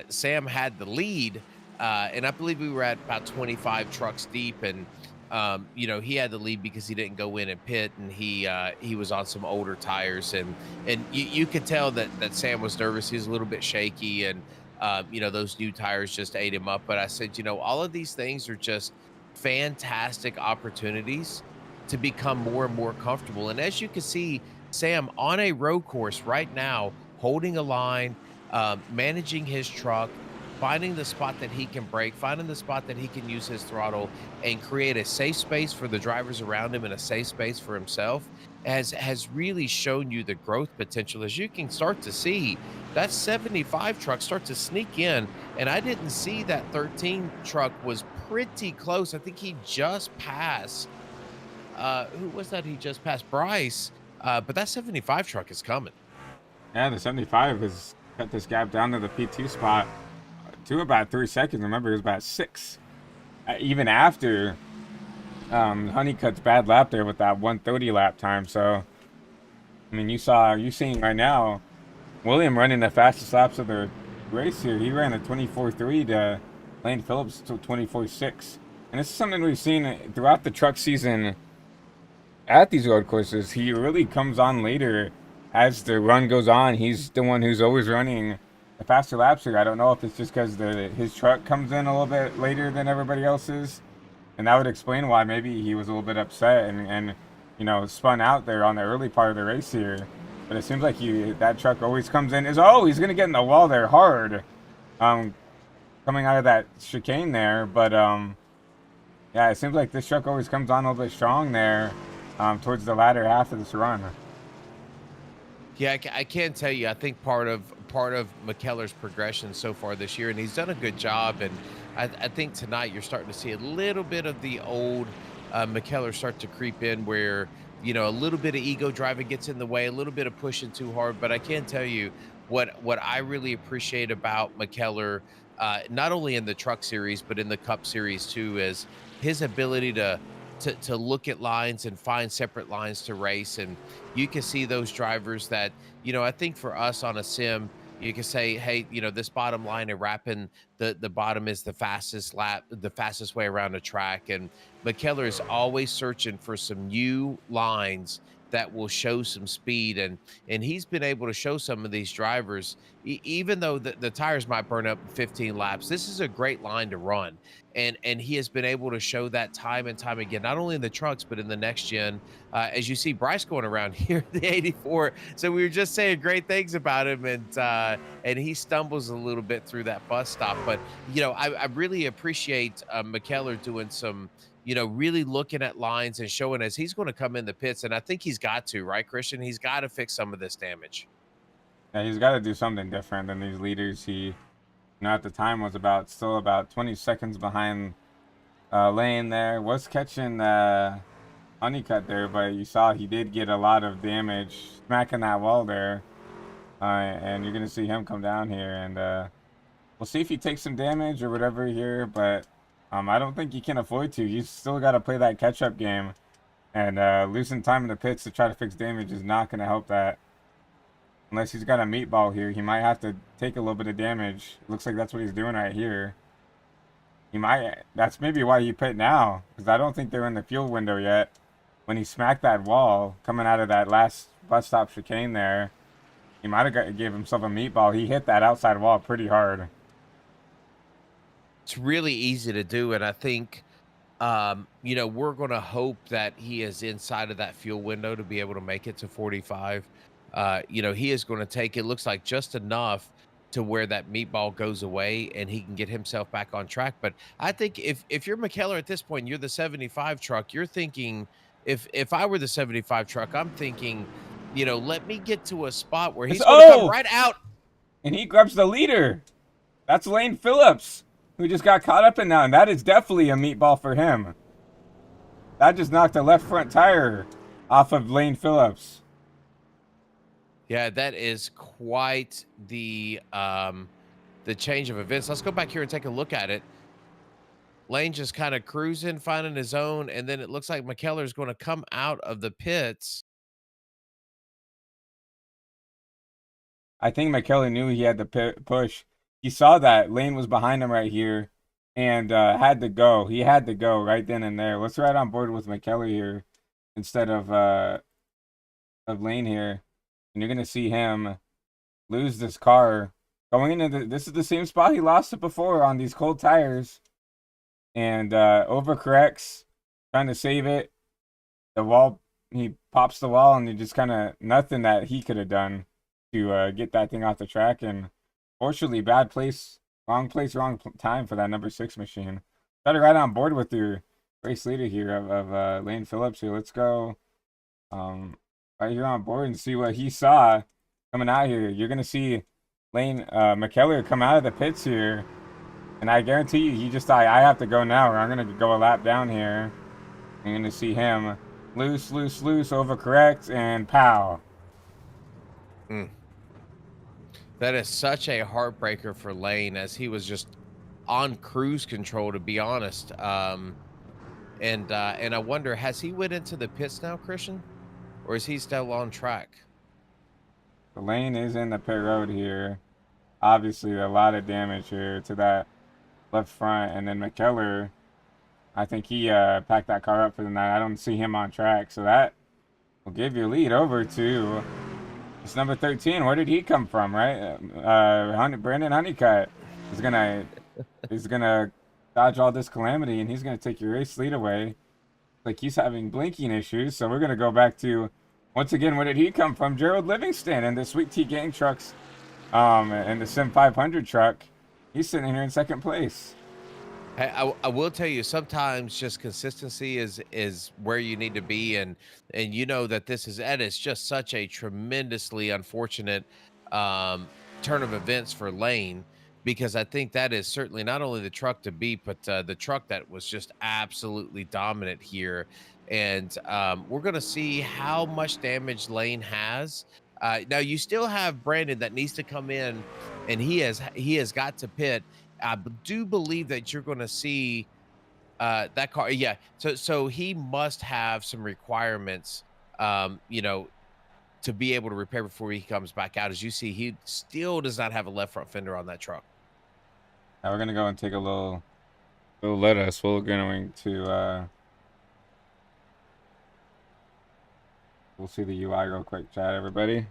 Sam had the lead. And I believe we were at about 25 trucks deep, and he had the lead because he didn't go in and pit, and he was on some older tires, and you could tell that Sam was nervous. He was a little bit shaky, and those new tires just ate him up. But I said, all of these things are just fantastic opportunities to become more and more comfortable. And as you can see, Sam on a road course right now, holding a line, managing his truck, finding the spot that he can brake, finding the spot that he can use his throttle and create a safe space for the drivers around him and a safe space for himself has really shown you the growth potential. As you can start to see, that 75 truck start to sneak in, and I didn't see that 13 truck was pretty close. I think he just passed, who was that he just passed? Bryce, but that 75 truck is coming. Yeah, the 75 has cut this gap down to the P2 spot to about 3 seconds. Remember, it was about 6. Even after Honeycutt's bad lap there with that 130 lap time. So, I mean, you're seeing right now William running the fastest laps of the race here. He ran a 24.3 to Lane Phillips to 24.6. And this is something we've seen throughout the truck season at these road courses. He really comes on later as the run goes on. He's the one who's always running the faster laps here. I don't know if it's just because his truck comes in a little bit later than everybody else's, and that would explain why maybe he was a little bit upset and spun out there on the early part of the race here. But it seems like that truck always comes in. He's gonna get in the wall there hard, coming out of that chicane there. But yeah, it seems like this truck always comes on a little bit strong there, towards the latter half of this run. Yeah, I can tell you, I think part of McKellar's progression so far this year, and he's done a good job. And I think tonight you're starting to see a little bit of the old McKellar start to creep in, where a little bit of ego driving gets in the way, a little bit of pushing too hard. But I can tell you what I really appreciate about McKellar, not only in the truck series but in the Cup series too, is his ability to look at lines and find separate lines to race. And you can see those drivers that, I think for us on a sim, You can say, hey, this bottom line and wrapping the bottom is the fastest lap, the fastest way around a track. And McKellar is always searching for some new lines that will show some speed. And he's been able to show some of these drivers, even though the tires might burn up in 15 laps, this is a great line to run. And he has been able to show that time and time again, not only in the trucks, but in the next gen. As you see Bryce going around here, the 84. So we were just saying great things about him, and he stumbles a little bit through that bus stop. But I really appreciate McKellar doing some, really looking at lines and showing as he's going to come in the pits. And I think he's got to, right, Christian? He's got to fix some of this damage. Yeah, he's got to do something different than these leaders. He, at the time was still about 20 seconds behind Lane there. Was catching Honeycutt there, but you saw he did get a lot of damage smacking that wall there. And you're going to see him come down here, and we'll see if he takes some damage or whatever here, but I don't think he can afford to. He's still got to play that catch-up game, and losing time in the pits to try to fix damage is not going to help that. Unless he's got a meatball here, he might have to take a little bit of damage. It looks like that's what he's doing right here. That's maybe why he pit now, because I don't think they're in the fuel window yet. When he smacked that wall coming out of that last bus stop chicane there, he might have gave himself a meatball. He hit that outside wall pretty hard. It's really easy to do, and I think, we're going to hope that he is inside of that fuel window to be able to make it to 45. He is going to take, it looks like, just enough to where that meatball goes away and he can get himself back on track. But I think if you're McKellar at this point, you're the 75 truck, you're thinking, if I were the 75 truck, I'm thinking, let me get to a spot where he's going to come right out. And he grabs the leader. That's Lane Phillips, who just got caught up in that. And that is definitely a meatball for him. That just knocked the left front tire off of Lane Phillips. Yeah, that is quite the change of events. Let's go back here and take a look at it. Lane just kind of cruising, finding his own, and then it looks like McKellar is going to come out of the pits. I think McKellar knew he had to push. He saw that Lane was behind him right here and had to go. He had to go right then and there. Let's ride on board with McKellar here instead of Lane here. And you're going to see him lose this car. Going into this is the same spot he lost it before on these cold tires. And overcorrects, trying to save it. The wall, he pops the wall, and he just kind of nothing that he could have done to get that thing off the track. And fortunately, bad place, wrong time for that number 6 machine. Try to ride on board with your race leader here of Lane Phillips here. Let's go right here on board and see what he saw coming out here. You're going to see Lane McKellar come out of the pits here. And I guarantee you, he just thought, I have to go now, or I'm going to go a lap down here. You're going to see him loose, overcorrect, and pow. That is such a heartbreaker for Lane, as he was just on cruise control, to be honest. And I wonder, has he went into the pits now, Christian? Or is he still on track? The Lane is in the pit road here. Obviously, a lot of damage here to that left front. And then McKellar, I think he packed that car up for the night. I don't see him on track. So that will give your lead over to it's number 13. Where did he come from, right? Brandon Honeycutt is gonna dodge all this calamity, and he's gonna take your race lead away. Like he's having blinking issues, so we're gonna go back to once again. Where did he come from? Gerald Livingston and the Sweet Tea Gang trucks, and the Sim 500 truck. He's sitting here in second place. I will tell you, sometimes just consistency is where you need to be, and that it's just such a tremendously unfortunate turn of events for Lane, because I think that is certainly not only the truck to beat, but the truck that was just absolutely dominant here. And we're going to see how much damage Lane has. Now you still have Brandon that needs to come in, and he has got to pit. I do believe that you're going to see that car. Yeah. So he must have some requirements, to to be able to repair before he comes back out. As you see, he still does not have a left front fender on that truck. Now we're gonna go and take a little let us. We're going to we'll see the UI real quick, chat everybody,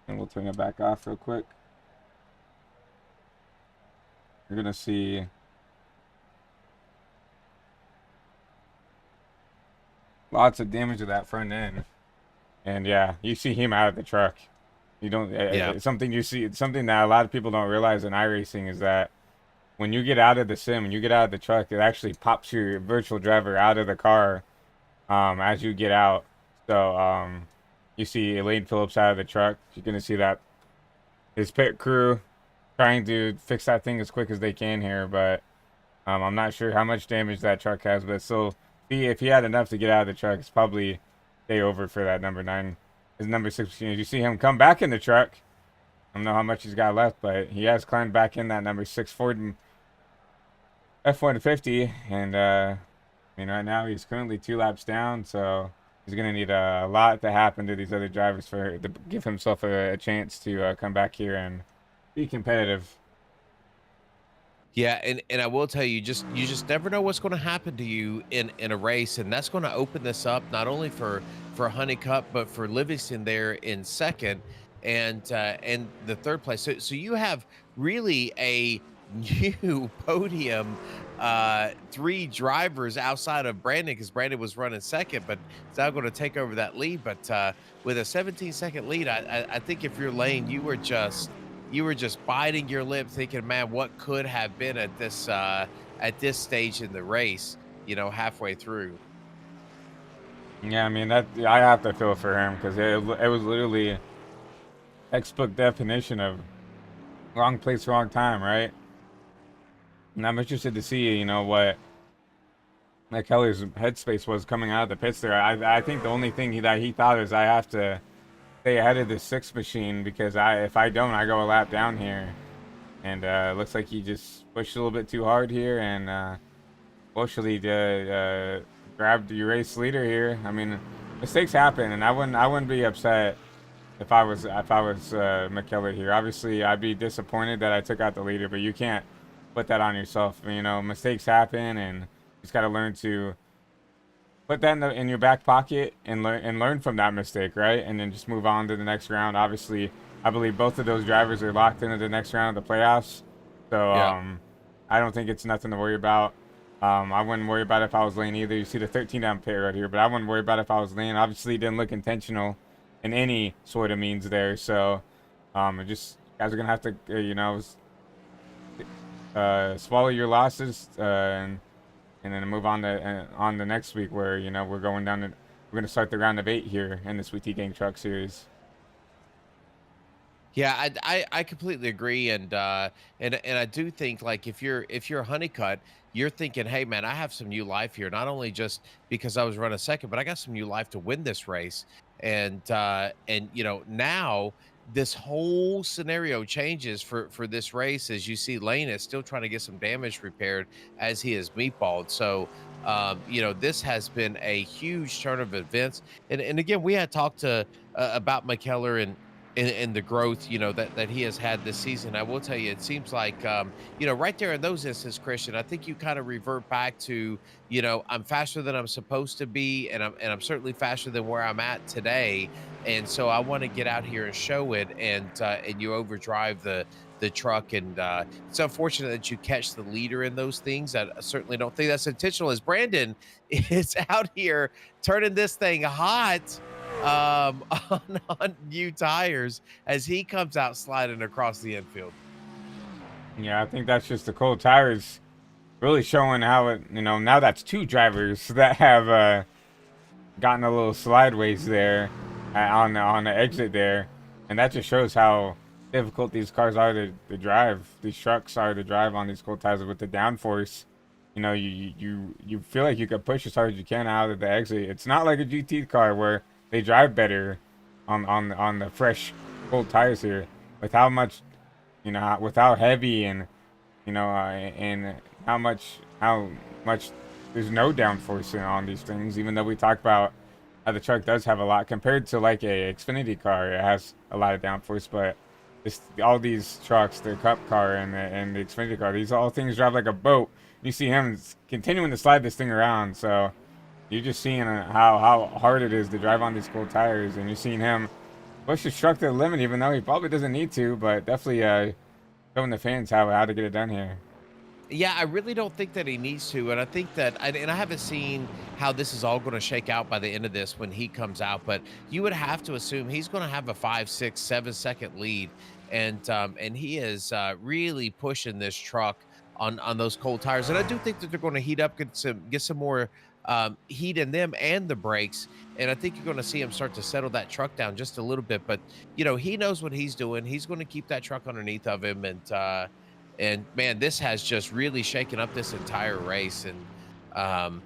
and we'll turn it back off real quick. You're gonna see lots of damage to that front end, and yeah, you see him out of the truck. You don't. Yeah. Something you see. It's something that a lot of people don't realize in iRacing is that when you get out of the sim and you get out of the truck, it actually pops your virtual driver out of the car as you get out. So you see Elaine Phillips out of the truck. You're gonna see that his pit crew trying to fix that thing as quick as they can here, but I'm not sure how much damage that truck has. But still, if he had enough to get out of the truck, it's probably day over for that number 9. His number 6 machine. You see him come back in the truck. I don't know how much he's got left, but he has climbed back in that number 6 Ford F-150, and I mean, right now he's currently 2 laps down, so he's gonna need a lot to happen to these other drivers to give himself a chance to come back here and be competitive. Yeah, and I will tell you, you just never know what's going to happen to you in a race, and that's going to open this up not only for Honeycutt but for Livingston there in second, and the third place. So you have really a new podium, 3 drivers outside of Brandon, because Brandon was running second, but it's now going to take over that lead. But with a 17-second lead, I think if you're Lane, you were just biting your lip thinking, man, what could have been at this stage in the race, halfway through. Yeah, I mean, that I have to feel for him because it was literally textbook definition of wrong place, wrong time, right? And I'm interested to see, what Kelly's headspace was coming out of the pits there. I think the only thing that he thought is I have to stay ahead of the 6 machine because if I don't, I go a lap down here. And looks like he just pushed a little bit too hard here and fortunately grabbed the race leader here. I mean, mistakes happen, and I wouldn't be upset if I was McKellar here. Obviously, I'd be disappointed that I took out the leader, but you can't put that on yourself. Mistakes happen, and you just got to learn to put that in your back pocket and learn from that mistake, right? And then just move on to the next round. Obviously, I believe both of those drivers are locked into the next round of the playoffs, so Yeah. I don't think it's nothing to worry about. I wouldn't worry about it if I was Lane either. You see the 13 down pit right here, but I wouldn't worry about it if I was Lane. Obviously, it didn't look intentional in any sort of means there, so just guys are gonna have to swallow your losses and then move on to on the next week where we're going down to we're gonna start the round of 8 here in the Sweet Tea Gang Truck Series. Yeah, I completely agree, and I do think, like, if you're Honeycutt, you're thinking, hey man, I have some new life here. Not only just because I was running second, but I got some new life to win this race, and now this whole scenario changes for this race as you see Lane is still trying to get some damage repaired as he is meatballed. So this has been a huge turn of events, and again, we had talked about McKellar and the growth, that he has had this season. I will tell you, it seems like, right there in those instances, Christian, I think you kind of revert back to, I'm faster than I'm supposed to be, and I'm certainly faster than where I'm at today. And so I want to get out here and show it, and you overdrive the truck, and it's unfortunate that you catch the leader in those things. I certainly don't think that's intentional, as Brandon is out here turning this thing hot on new tires as he comes out sliding across the infield. Yeah, I think that's just the cold tires really showing how it now that's 2 drivers that have gotten a little sideways there on the exit there, and that just shows how difficult these cars are to drive. These trucks are to drive on these cold tires with the downforce. You feel like you could push as hard as you can out of the exit. It's not like a GT car where they drive better on the fresh cold tires here with how much with how heavy and and how much there's no downforce on these things, even though we talk about the truck does have a lot compared to like a Xfinity car. It has a lot of downforce, but all these trucks, the Cup car and the Xfinity car, these all things drive like a boat. You see him continuing to slide this thing around, so you're just seeing how hard it is to drive on these cold tires, and you're seeing him push his truck to the limit, even though he probably doesn't need to, but definitely showing the fans how to get it done here. Yeah, I really don't think that he needs to, and I think that, and I haven't seen how this is all going to shake out by the end of this when he comes out, but you would have to assume he's going to have a 5, 6, 7 second lead, and he is really pushing this truck on those cold tires, and I do think that they're going to heat up, get some more heat in them and the brakes, and I think you're going to see him start to settle that truck down just a little bit, but he knows what he's doing. He's going to keep that truck underneath of him, and man, this has just really shaken up this entire race. And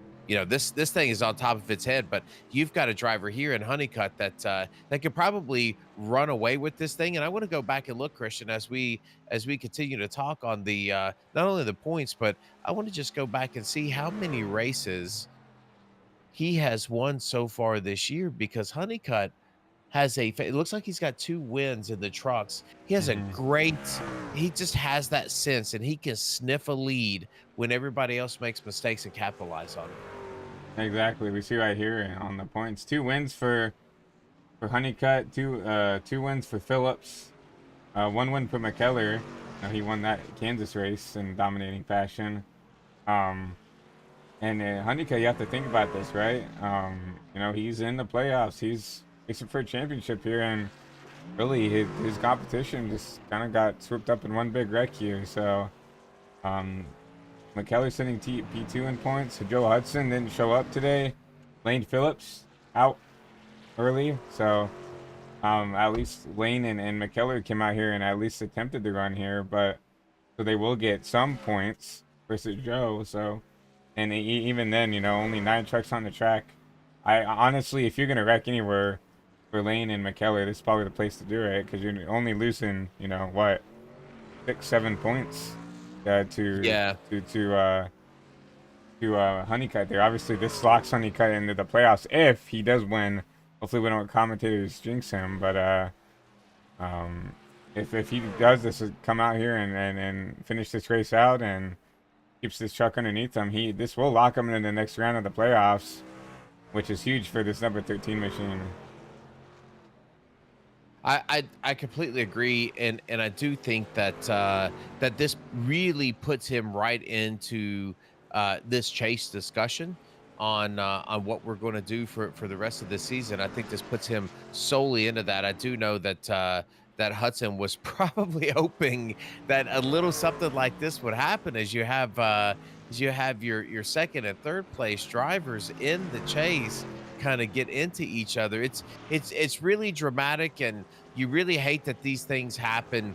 this thing is on top of its head. But you've got a driver here in Honeycutt that could probably run away with this thing. And I want to go back and look, Christian, as we continue to talk on the not only the points, but I want to just go back and see how many races he has won so far this year, because Honeycutt it looks like he's got 2 wins in the trucks. He has he just has that sense, and he can sniff a lead when everybody else makes mistakes and capitalize on it. Exactly. We see right here on the points, 2 wins for Honeycutt, two wins for Phillips, 1 win for McKellar. He won that Kansas race in dominating fashion. And Honeycutt, you have to think about this, right? He's in the playoffs. He's for a championship here, and really his competition just kind of got swooped up in one big wreck here. So McKellar sitting P2 in points. Joe Hudson didn't show up today. Lane Phillips out early, so at least Lane and McKellar came out here and at least attempted to run here, but so they will get some points versus Joe. So, and even then, only 9 trucks on the track. I honestly, if you're gonna wreck anywhere for Lane and McKellar, this is probably the place to do it, because you're only losing, 6-7 points to Honeycutt there. Obviously, this locks Honeycutt into the playoffs if he does win. Hopefully, we don't commentators jinx him, but if he does this, come out here and finish this race out and keeps this truck underneath him, this will lock him into the next round of the playoffs, which is huge for this number 13 machine. I completely agree, and I do think that that this really puts him right into this chase discussion on what we're going to do for the rest of the season. I think this puts him solely into that. I do know that that Hudson was probably hoping that a little something like this would happen, as you have your second and third place drivers in the chase kind of get into each other. It's really dramatic, and you really hate that these things happen,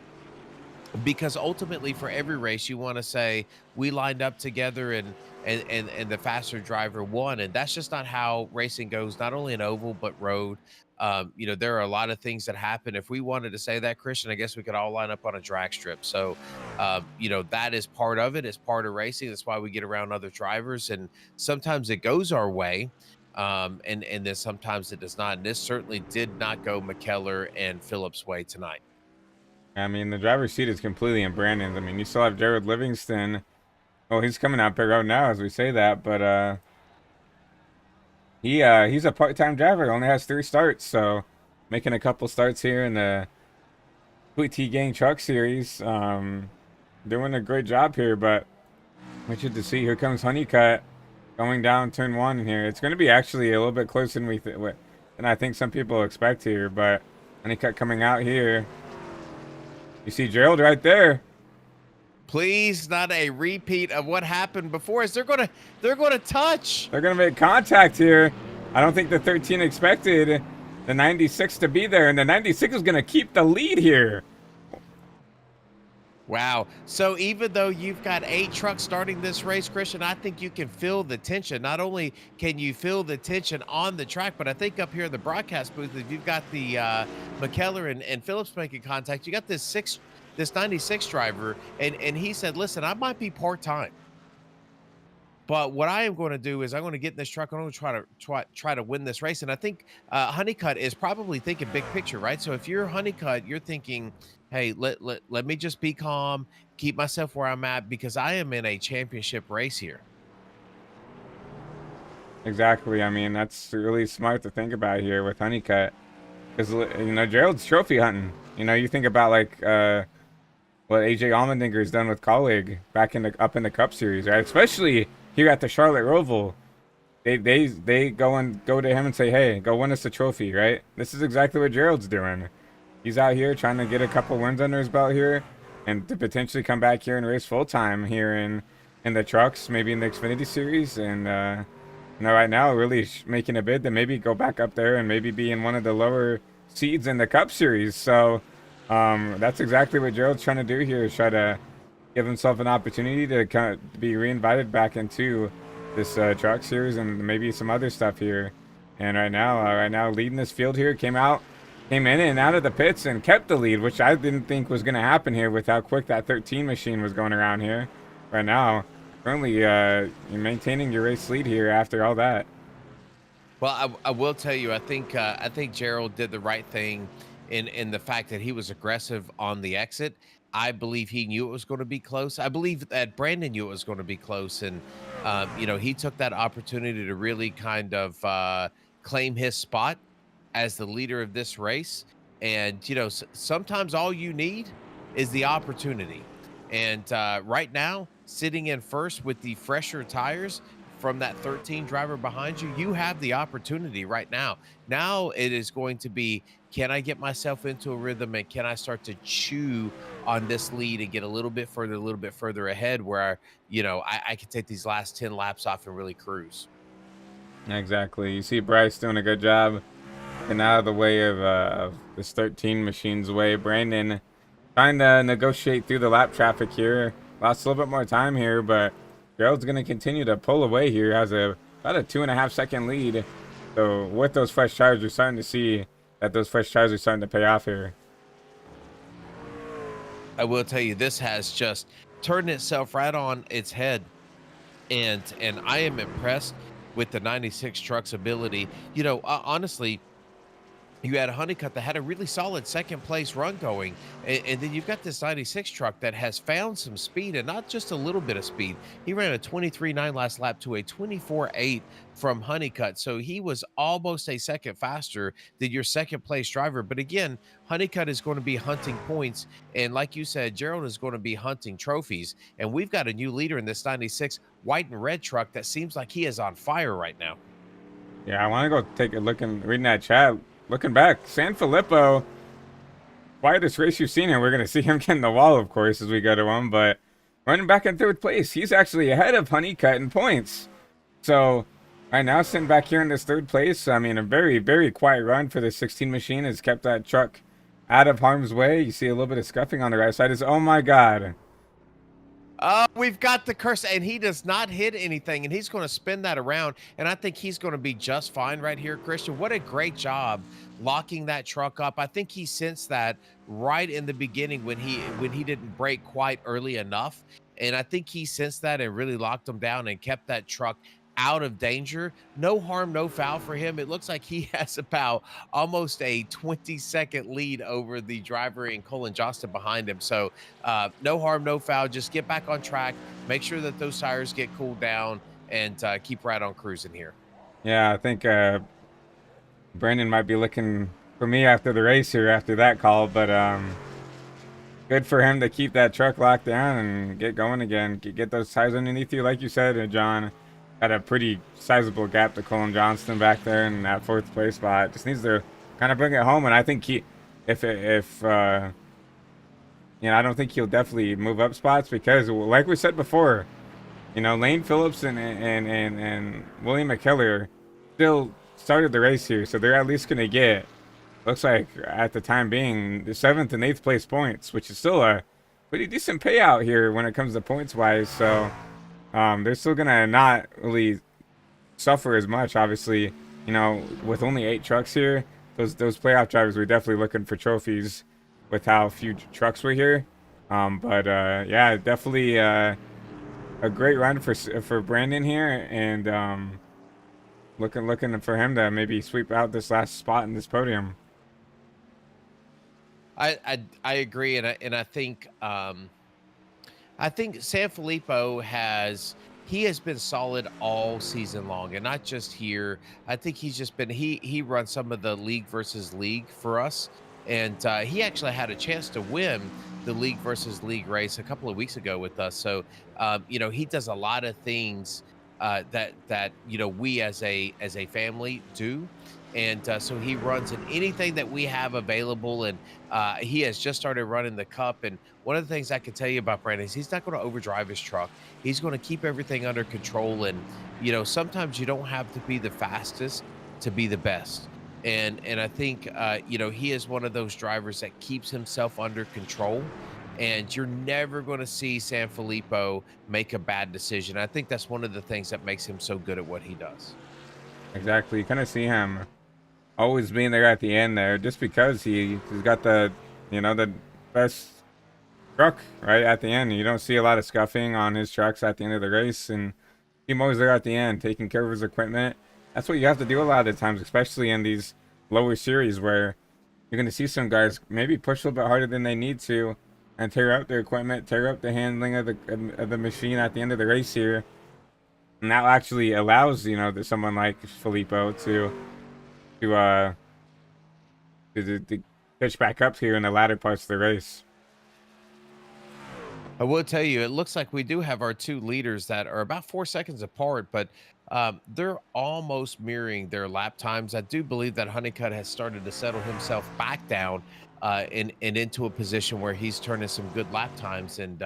because ultimately for every race you want to say we lined up together and the faster driver won, and that's just not how racing goes, not only in oval but road. There are a lot of things that happen. If we wanted to say that, Christian, I guess we could all line up on a drag strip. So that is part of it. It's part of racing. That's why we get around other drivers, and sometimes it goes our way, and then sometimes it does not. And this certainly did not go McKellar and Phillips' way tonight. I mean, the driver's seat is completely in Brandon's. I mean, you still have Jared Livingston. Well, he's coming out pit road now as we say that, but he's a part-time driver. Only has 3 starts, so making a couple starts here in the PT Gang Truck Series. Doing a great job here, but we should to see. Here comes Honeycutt going down turn 1 here. It's going to be actually a little bit closer than I think some people expect here, but Honeycutt coming out here. You see Gerald right there. Please, not a repeat of what happened before. As they're gonna touch. They're gonna make contact here. I don't think the 13 expected the 96 to be there, and the 96 is gonna keep the lead here. Wow. So even though you've got 8 trucks starting this race, Christian, I think you can feel the tension. Not only can you feel the tension on the track, but I think up here in the broadcast booth, if you've got the McKellar and Phillips making contact, you got this 96 driver, and he said, listen, I might be part-time. But what I am going to do is I'm going to get in this truck. I'm going to try to win this race. And I think Honeycutt is probably thinking big picture, right? So if you're Honeycutt, you're thinking, hey, let me just be calm, keep myself where I'm at because I am in a championship race here. Exactly. I mean, that's really smart to think about here with Honeycutt, because Gerald's trophy hunting. You think about like what AJ Allmendinger's done with Colleague back in the up in the Cup Series, right? Especially here at the Charlotte Roval. They go to him and say, hey, go win us a trophy, right? This is exactly what Gerald's doing. He's out here trying to get a couple wins under his belt here, and to potentially come back here and race full time here in the trucks, maybe in the Xfinity Series, and right now really making a bid to maybe go back up there and maybe be in one of the lower seeds in the Cup Series. So that's exactly what Gerald's trying to do here, is try to give himself an opportunity to kind of be reinvited back into this truck series and maybe some other stuff here. And right now leading this field here, came in and out of the pits and kept the lead, which I didn't think was going to happen here with how quick that 13 machine was going around here. Right now, currently you're maintaining your race lead here after all that. Well, I will tell you, I think Gerald did the right thing in the fact that he was aggressive on the exit. I believe he knew it was going to be close. I believe that Brandon knew it was going to be close, and he took that opportunity to really kind of claim his spot as the leader of this race. And sometimes all you need is the opportunity. And right now, sitting in first with the fresher tires from that 13 driver behind you, you have the opportunity right now. Now it is going to be, can I get myself into a rhythm and can I start to chew on this lead and get a little bit further ahead where, I can take these last 10 laps off and really cruise. Exactly. You see Bryce doing a good job getting out of the way of this 13 machine's way. Brandon trying to negotiate through the lap traffic here. Lost a little bit more time here, but Gerald's going to continue to pull away here. Has about a 2.5 second lead. So with those fresh tires, you're starting to see that those fresh tires are starting to pay off here. I will tell you, this has just turned itself right on its head. And I am impressed with the 96 truck's ability. Honestly, you had a Honeycutt that had a really solid second place run going. And then you've got this 96 truck that has found some speed, and not just a little bit of speed. He ran a 23.9 last lap to a 24.8 from Honeycutt. So he was almost a second faster than your second place driver. But again, Honeycutt is going to be hunting points. And like you said, Gerald is going to be hunting trophies. And we've got a new leader in this 96 white and red truck that seems like he is on fire right now. Yeah, I want to go take a look and reading that chat. Looking back, Sanfilippo, quietest race you've seen here. We're going to see him get in the wall, of course, as we go to him. But running back in third place, he's actually ahead of Honeycutt in points. So right now, sitting back here in this third place, I mean, a very, very quiet run for the 16 machine has kept that truck out of harm's way. You see a little bit of scuffing on the right side. Oh, my God. We've got the curse, and he does not hit anything, and he's going to spin that around, and I think he's going to be just fine right here, Christian. What a great job locking that truck up. I think he sensed that right in the beginning when he didn't brake quite early enough, and I think he sensed that and really locked him down and kept that truck out of danger. No harm, no foul for him. It looks like he has about almost a 20-second lead over the driver in Colin Johnston behind him. So no harm, no foul. Just get back on track. Make sure that those tires get cooled down and keep right on cruising here. Yeah, I think Brandon might be looking for me after the race here after that call, but good for him to keep that truck locked down and get going again. Get those tires underneath you, like you said, John. Got a pretty sizable gap to Colin Johnston back there in that fourth place spot. Just needs to kind of bring it home, and I think I don't think he'll definitely move up spots because, like we said before, Lane Phillips and William McKellar still started the race here, so they're at least going to get, looks like at the time being, the 7th and 8th place points, which is still a pretty decent payout here when it comes to points wise. So they're still gonna not really suffer as much, obviously. With only 8 trucks here, those playoff drivers were definitely looking for trophies with how few trucks were here. Yeah, definitely a great run for Brandon here, and looking for him to maybe sweep out this last spot in this podium. I agree, and I think Sanfilippo he has been solid all season long, and not just here. I think he's just been he runs some of the league versus league for us, and he actually had a chance to win the league versus league race a couple of weeks ago with us. So you know, he does a lot of things that you know, we as a family do. And so he runs in anything that we have available, and he has just started running the cup. And one of the things I can tell you about Brandon is he's not going to overdrive his truck. He's going to keep everything under control. And, you know, sometimes you don't have to be the fastest to be the best. And I think, you know, he is one of those drivers that keeps himself under control. And you're never going to see Sanfilippo make a bad decision. I think that's one of the things that makes him so good at what he does. Exactly. You kind of see him always being there at the end there, just because he's got the, you know, the best truck right at the end. You don't see a lot of scuffing on his trucks at the end of the race, and he's always there at the end, taking care of his equipment. That's what you have to do a lot of the times, especially in these lower series where you're going to see some guys maybe push a little bit harder than they need to and tear up their equipment, tear up the handling of the machine at the end of the race here. And that actually allows, you know, someone like Filippo to pitch back up here in the latter parts of the race. I will tell you, it looks like we do have our two leaders that are about 4 seconds apart, but they're almost mirroring their lap times. I do believe that Honeycutt has started to settle himself back down and into a position where he's turning some good lap times. And,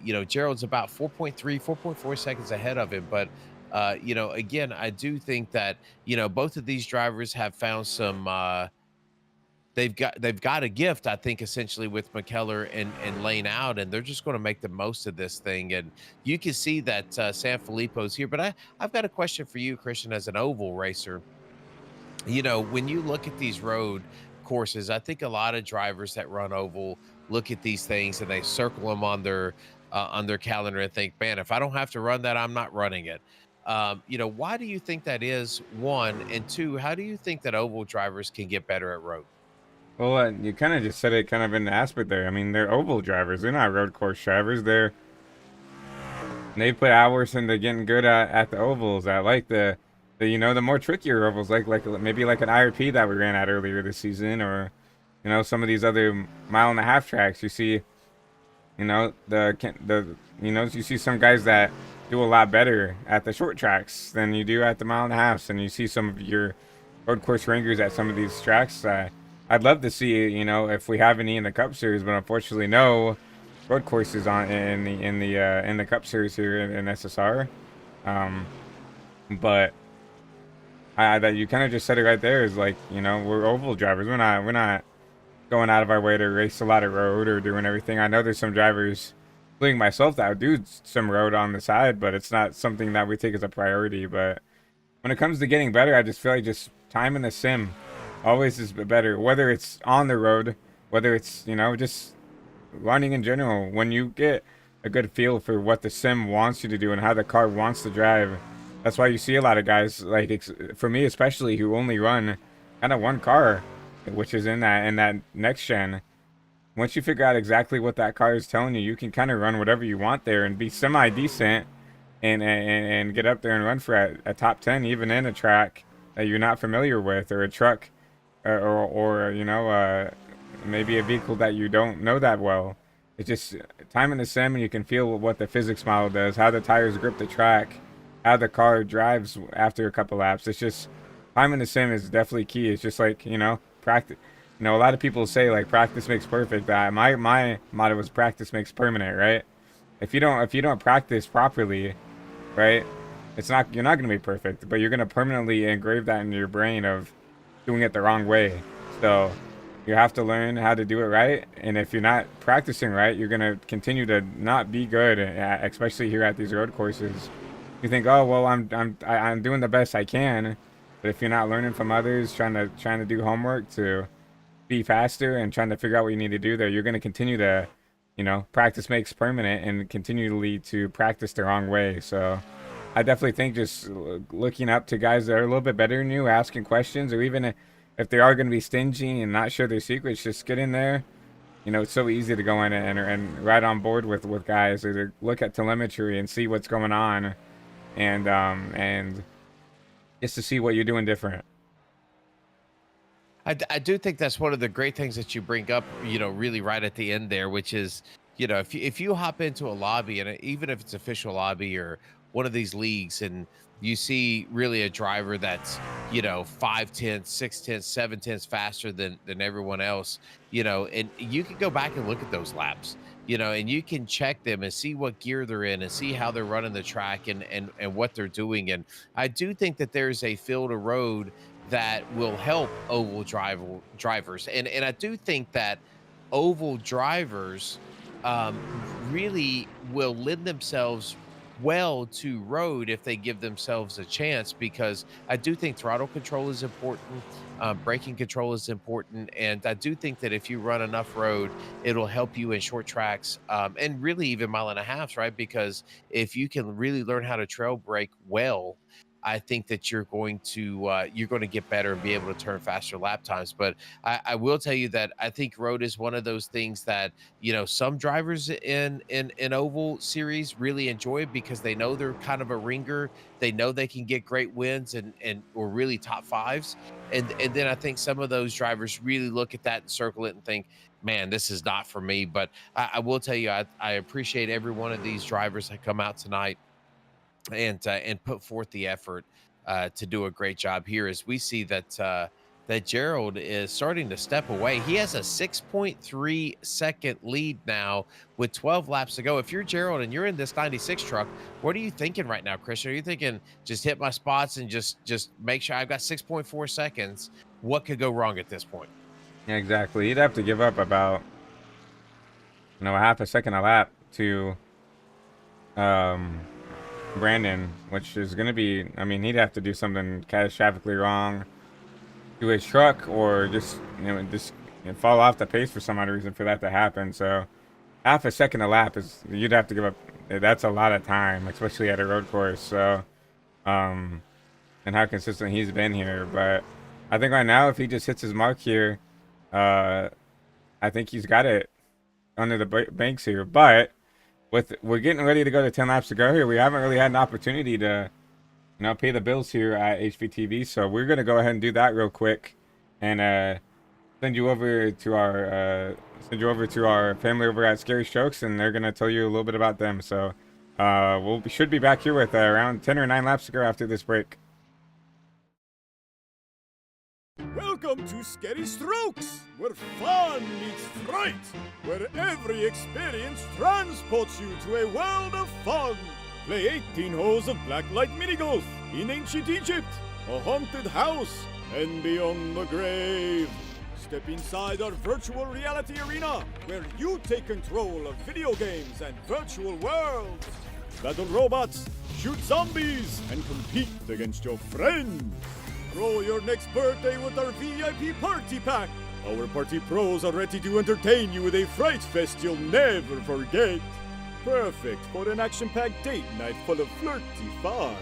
you know, Gerald's about 4.3, 4.4 seconds ahead of him. But, you know, again, I do think that, you know, both of these drivers have found some they've got a gift, I think, essentially with McKellar and Lane out, and they're just going to make the most of this thing. And you can see that Sanfilippo's here. But I've got a question for you, Christian, as an oval racer. You know, when you look at these road courses, I think a lot of drivers that run oval look at these things and they circle them on their calendar and think, man, if I don't have to run that, I'm not running it. You know, why do you think that is? One, and two, how do you think that oval drivers can get better at road? Well, you kind of just said it kind of in the aspect there. I mean, they're oval drivers. They're not road course drivers. They put hours into getting good at the ovals. I like the you know, the more trickier ovals, like maybe like an IRP that we ran at earlier this season, or you know, some of these other mile-and-a-half tracks. You see, you know, you know, you see some guys that do a lot better at the short tracks than you do at the mile-and-a-halfs, and you see some of your road course ringers at some of these tracks. I'd love to see, you know, if we have any in the Cup Series, but unfortunately, no road courses on in the Cup Series here in SSR. But that you kind of just said it right there is like, you know, we're oval drivers. We're not going out of our way to race a lot of road or doing everything. I know there's some drivers, including myself, that would do some road on the side, but it's not something that we take as a priority. But when it comes to getting better, I just feel like just time in the sim always is better, whether it's on the road, whether it's, you know, just running in general. When you get a good feel for what the sim wants you to do and how the car wants to drive, that's why you see a lot of guys, like for me especially, who only run kind of one car, which is in that next gen. Once you figure out exactly what that car is telling you, you can kind of run whatever you want there and be semi decent and get up there and run for a top 10, even in a track that you're not familiar with, or a truck, or you know, maybe a vehicle that you don't know that well. It's just time in the sim, and you can feel what the physics model does, how the tires grip the track, how the car drives after a couple laps. It's just time in the sim is definitely key. It's just like, you know, practice. You know, a lot of people say like practice makes perfect. My motto is practice makes permanent, right? If you don't practice properly, right, you're not gonna be perfect, but you're gonna permanently engrave that in your brain of doing it the wrong way. So you have to learn how to do it right, and if you're not practicing right, you're gonna continue to not be good, especially here at these road courses. You think, oh well, I'm doing the best I can, but if you're not learning from others, trying to do homework to be faster and trying to figure out what you need to do there, you're gonna continue to you know, practice makes permanent, and continually to practice the wrong way. So I definitely think just looking up to guys that are a little bit better than you, asking questions, or even if they are going to be stingy and not share their secrets, just get in there. You know, it's so easy to go in and ride on board with guys, or to look at telemetry and see what's going on, and just to see what you're doing different. I do think that's one of the great things that you bring up, you know, really right at the end there, which is, you know, if you hop into a lobby, and even if it's official lobby or one of these leagues, and you see really a driver that's, you know, 5/10, 6/10, 7/10 faster than everyone else, you know, and you can go back and look at those laps, you know, and you can check them and see what gear they're in and see how they're running the track and what they're doing. And I do think that there's a field of road that will help oval drivers. And I do think that oval drivers um, really will lend themselves well to road if they give themselves a chance, because I do think throttle control is important, braking control is important, and I do think that if you run enough road, it'll help you in short tracks, and really even mile and a halves, right? Because if you can really learn how to trail brake well, I think that you're going to get better and be able to turn faster lap times. But I will tell you that I think road is one of those things that, you know, some drivers in oval series really enjoy, because they know they're kind of a ringer. They know they can get great wins and or really top fives. And then I think some of those drivers really look at that and circle it and think, man, this is not for me. But I will tell you, I appreciate every one of these drivers that come out tonight and put forth the effort to do a great job here, as we see that that Gerald is starting to step away. He has a 6.3 second lead now with 12 laps to go. If you're Gerald and you're in this 96 truck, what are you thinking right now, Christian? Are you thinking just hit my spots and just make sure I've got 6.4 seconds? What could go wrong at this point? Yeah, exactly. You'd have to give up about, you know, a half a second a lap to Brandon, which is going to be, I mean, he'd have to do something catastrophically wrong to his truck, or just, you know, just fall off the pace for some odd reason for that to happen. So half a second a lap is, you'd have to give up. That's a lot of time, especially at a road course. So, and how consistent he's been here. But I think right now, if he just hits his mark here, I think he's got it under the banks here. But we're getting ready to go to 10 laps to go here. We haven't really had an opportunity to, you know, pay the bills here at HVTV. So we're going to go ahead and do that real quick, and send you over to our family over at Scary Strokes, and they're going to tell you a little bit about them. So should be back here with around 10 or 9 laps to go after this break. Welcome to Scary Strokes, where fun meets fright, where every experience transports you to a world of fun. Play 18 holes of blacklight mini-golf in ancient Egypt, a haunted house, and beyond the grave. Step inside our virtual reality arena, where you take control of video games and virtual worlds. Battle robots, shoot zombies, and compete against your friends. Throw your next birthday with our VIP Party Pack. Our party pros are ready to entertain you with a fright fest you'll never forget. Perfect for an action-packed date night full of flirty fun.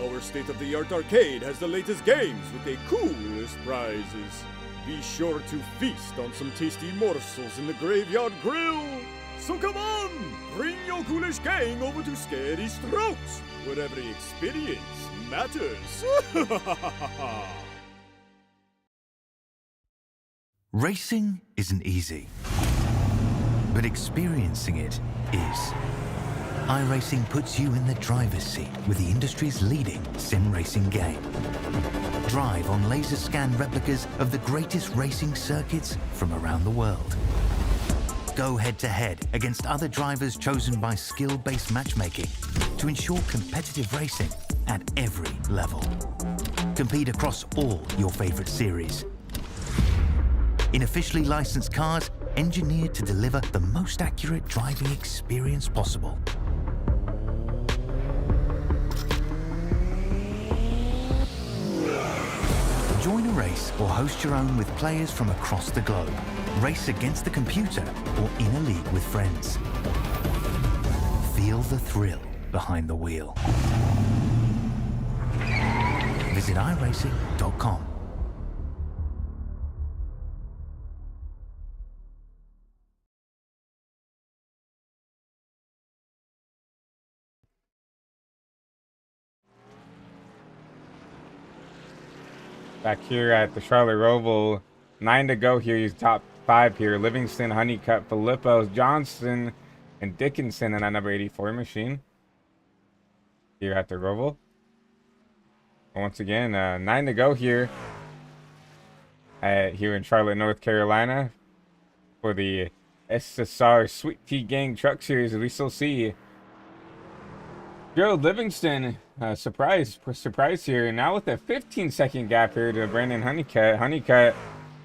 Our state-of-the-art arcade has the latest games with the coolest prizes. Be sure to feast on some tasty morsels in the Graveyard Grill. So come on, bring your ghoulish gang over to Scary Strokes, where every experience matters. Racing isn't easy, but experiencing it is. iRacing puts you in the driver's seat with the industry's leading sim racing game. Drive on laser scan replicas of the greatest racing circuits from around the world. Go head-to-head against other drivers chosen by skill-based matchmaking to ensure competitive racing at every level. Compete across all your favorite series. In officially licensed cars, engineered to deliver the most accurate driving experience possible. Join a race or host your own with players from across the globe. Race against the computer or in a league with friends. Feel the thrill behind the wheel. Visit iRacing.com. Back here at the Charlotte Roval, 9 to go here. He's top 5 here. Livingston, Honeycutt, Filippo, Johnson, and Dickinson in that number 84 machine. Here at the Roval. Once again, 9 to go here. Here in Charlotte, North Carolina. For the SSR Sweet Tea Gang Truck Series. We still see Gerald Livingston, surprise here. Now with a 15-second gap here to Brandon Honeycutt. Honeycutt,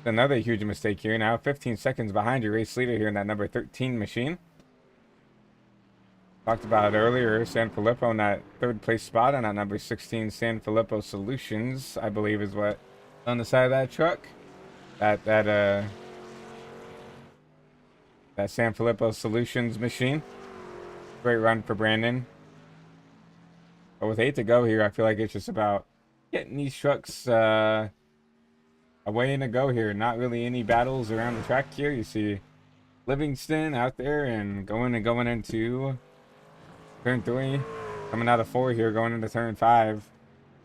another huge mistake here. Now 15 seconds behind your race leader here in that number 13 machine. Talked about it earlier. San Filippo in that 3rd place spot on that number 16 San Filippo Solutions, I believe is what on the side of that truck. That San Filippo Solutions machine. Great run for Brandon. But with 8 to go here, I feel like it's just about getting these trucks away and to go here. Not really any battles around the track here. You see Livingston out there and going into turn 3. Coming out of 4 here, going into turn 5.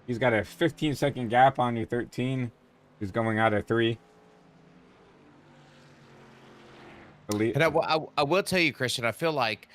He's got a 15-second gap on your 13. He's going out of 3. And I will tell you, Christian, I feel like,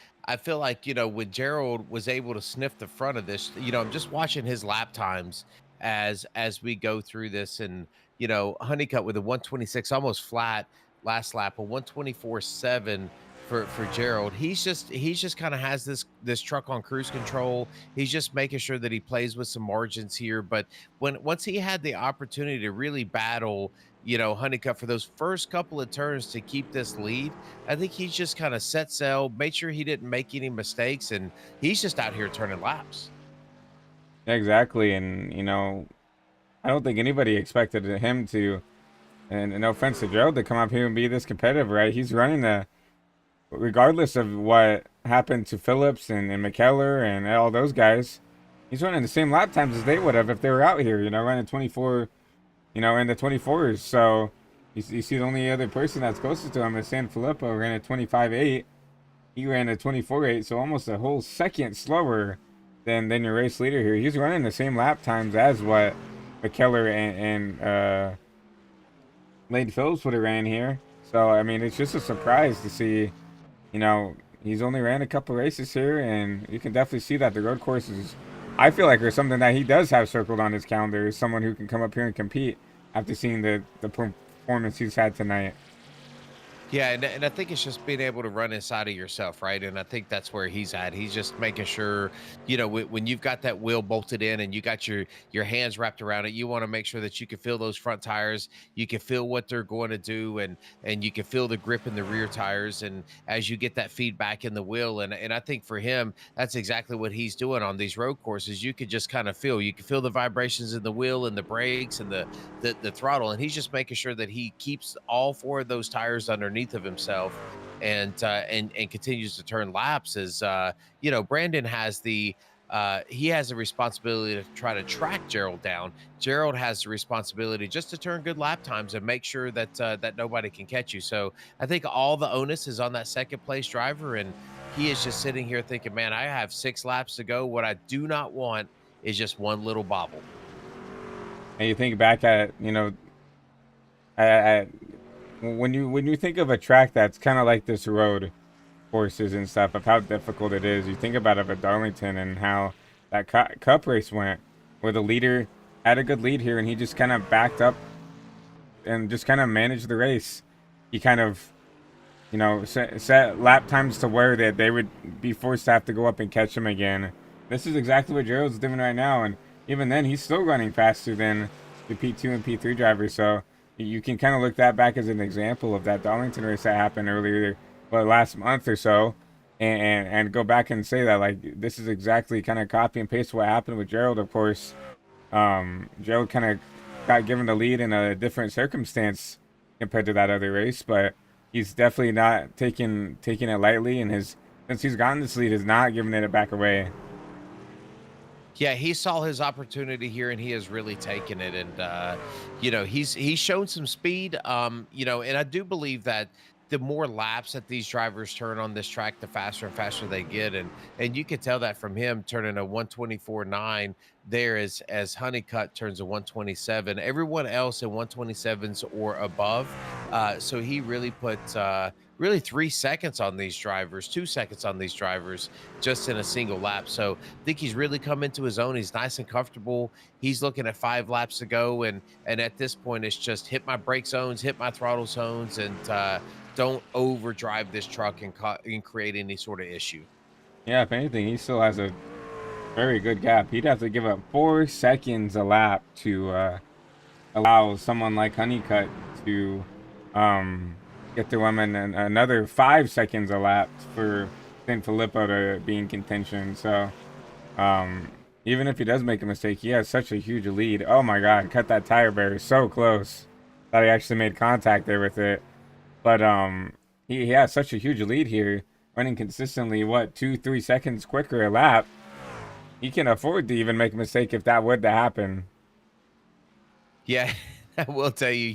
you know, when Gerald was able to sniff the front of this, you know, I'm just watching his lap times as we go through this. And, you know, Honeycutt with a 126 almost flat last lap, a 124.7 for Gerald. He's just kind of has this truck on cruise control. He's just making sure that he plays with some margins here. But once he had the opportunity to really battle, you know, Honeycutt for those first couple of turns to keep this lead, I think he's just kind of set sail, made sure he didn't make any mistakes, and he's just out here turning laps. Exactly, and you know, I don't think anybody expected him to, and no offense to Gerald, to come up here and be this competitive, right? He's running regardless of what happened to Phillips and McKellar and all those guys, he's running the same lap times as they would have if they were out here, you know, running 24, you know, in the 24s. So you see the only other person that's closest to him is San Filippo, ran a 25.8. He ran a 24.8, so almost a whole second slower than your race leader here. He's running the same lap times as what McKellar and Lane Phillips would have ran here. So, I mean, it's just a surprise to see, you know, he's only ran a couple races here, and you can definitely see that the road courses, I feel like, are something that he does have circled on his calendar as someone who can come up here and compete after seeing the performance he's had tonight. Yeah, and I think it's just being able to run inside of yourself, right? And I think that's where he's at. He's just making sure, you know, when you've got that wheel bolted in and you got your hands wrapped around it, you want to make sure that you can feel those front tires, you can feel what they're going to do, and you can feel the grip in the rear tires, and as you get that feedback in the wheel, and I think for him, that's exactly what he's doing on these road courses. You could just kind of feel, you can feel the vibrations in the wheel and the brakes and the throttle, and he's just making sure that he keeps all 4 of those tires underneath of himself and continues to turn laps. As you know, Brandon has he has a responsibility to try to track Gerald down. Gerald has the responsibility just to turn good lap times and make sure that that nobody can catch you. So I think all the onus is on that second place driver, and he is just sitting here thinking, man, I have 6 laps to go. What I do not want is just one little bobble. And you think back at, you know, when you think of a track that's kind of like this road courses and stuff, of how difficult it is, you think about it at Darlington and how that cup race went, where the leader had a good lead here and he just kind of backed up and just kind of managed the race. He kind of, you know, set lap times to where that they would be forced to have to go up and catch him again. This is exactly what Gerald's doing right now, and even then he's still running faster than the P2 and P3 drivers. So you can kind of look that back as an example of that Darlington race that happened earlier, last month or so, and go back and say that, like, this is exactly kind of copy and paste what happened with Gerald. Of course, Gerald kind of got given the lead in a different circumstance compared to that other race, but he's definitely not taking it lightly, and his since he's gotten this lead, is not giving it back away. Yeah, he saw his opportunity here and he has really taken it. And you know, he's shown some speed. You know, and I do believe that the more laps that these drivers turn on this track, the faster and faster they get. And you could tell that from him turning a 124.9 there as Honeycutt turns a 127. Everyone else in 127s or above. So he really put really 3 seconds on these drivers, 2 seconds on these drivers just in a single lap. So think he's really come into his own. He's nice and comfortable. He's looking at 5 laps to go, and at this point, it's just hit my brake zones, hit my throttle zones, and don't overdrive this truck and create any sort of issue. Yeah, if anything, he still has a very good gap. He'd have to give up 4 seconds a lap to allow someone like Honeycutt to get through him, and another 5 seconds a lap for Filippo to be in contention. So even if he does make a mistake, he has such a huge lead. Oh my God, cut that tire barrier so close. Thought he actually made contact there with it. But he has such a huge lead here, running consistently, what, 2-3 seconds quicker a lap. He can afford to even make a mistake if that would to happen. Yeah, I will tell you,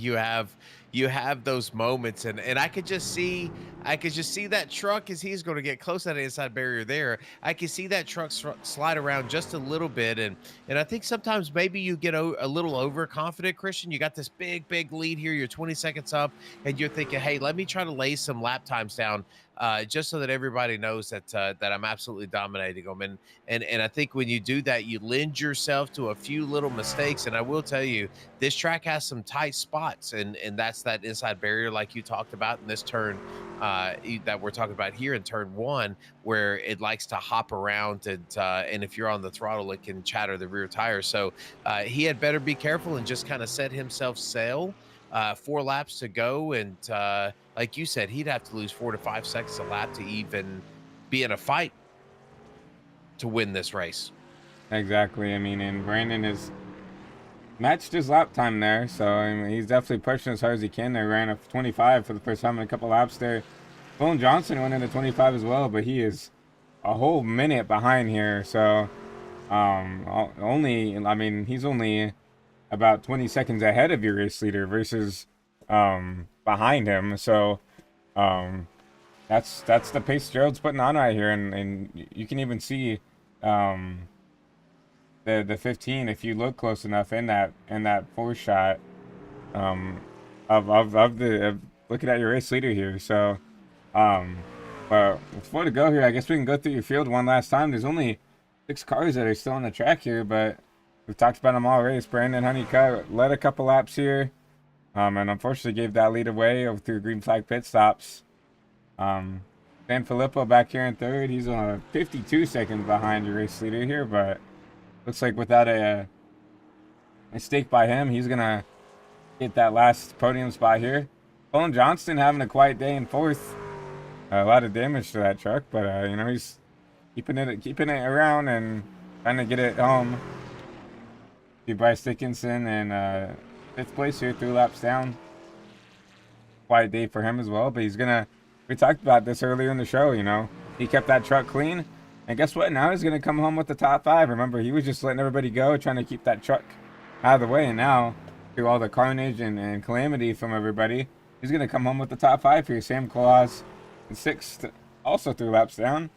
you have those moments, and I could just see that truck as he's going to get close to that inside barrier there. I can see that truck slide around just a little bit, and I think sometimes maybe you get a little overconfident, Christian. You got this big lead here. You're 20 seconds up, and you're thinking, hey, let me try to lay some lap times down, just so that everybody knows that that I'm absolutely dominating them. And I think when you do that, you lend yourself to a few little mistakes. And I will tell you, this track has some tight spots, and that's that inside barrier like you talked about in this turn that we're talking about here in turn 1, where it likes to hop around, and if you're on the throttle, it can chatter the rear tire. So he had better be careful and just kind of set himself sail. 4 laps to go, and like you said, he'd have to lose 4 to 5 seconds a lap to even be in a fight to win this race. Exactly. I mean, and Brandon has matched his lap time there, so I mean, he's definitely pushing as hard as he can. They ran a 25 for the first time in a couple laps there. Colin Johnson went into 25 as well, but he is a whole minute behind here. So only, I mean, he's only about 20 seconds ahead of your race leader versus behind him. So that's the pace Gerald's putting on right here, and you can even see the 15 if you look close enough in that 4 shot of looking at your race leader here. So but with 4 to go here, I guess we can go through your field one last time. There's only 6 cars that are still on the track here, but we've talked about them all race. Brandon Honeycutt led a couple laps here, and unfortunately gave that lead away through green flag pit stops. Filippo back here in 3rd. He's on 52 seconds behind your race leader here, but looks like without a mistake by him, he's going to get that last podium spot here. Colin Johnston having a quiet day in 4th. A lot of damage to that truck, but you know, he's keeping it around and trying to get it home. Bryce Dickinson in 5th place here, 3 laps down. Quiet day for him as well, but he's gonna. We talked about this earlier in the show. You know, he kept that truck clean, and guess what? Now he's gonna come home with the top 5. Remember, he was just letting everybody go, trying to keep that truck out of the way, and now through all the carnage and calamity from everybody, he's gonna come home with the top 5 here. Sam Claus in 6th, also 3 laps down.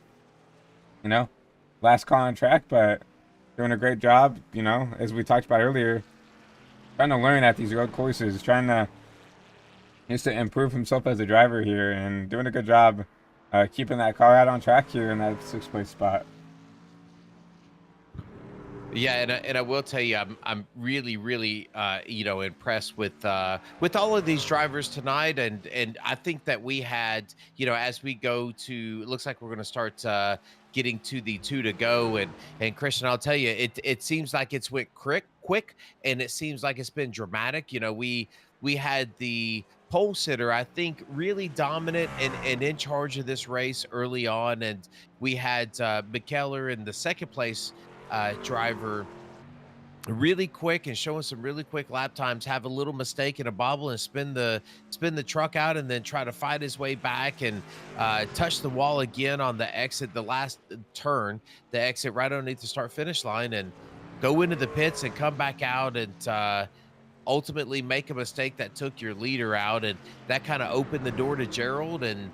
You know, last car on track, but doing a great job, you know, as we talked about earlier, trying to learn at these road courses, trying to just to improve himself as a driver here, and doing a good job keeping that car out on track here in that 6th place spot. Yeah, and I will tell you, I'm really you know, impressed with all of these drivers tonight, and I think that we had, you know, as we go to, it looks like we're going to start getting to the 2 to go, and Christian, I'll tell you, it seems like it's went quick, and it seems like it's been dramatic. You know, we had the pole sitter, I think, really dominant and in charge of this race early on, and we had McKellar in the 2nd place driver really quick and showing some really quick lap times, have a little mistake in a bobble and spin the truck out, and then try to fight his way back and touch the wall again on the exit, the last turn, the exit right underneath the start finish line, and go into the pits and come back out and ultimately make a mistake that took your leader out, and that kind of opened the door to Gerald. And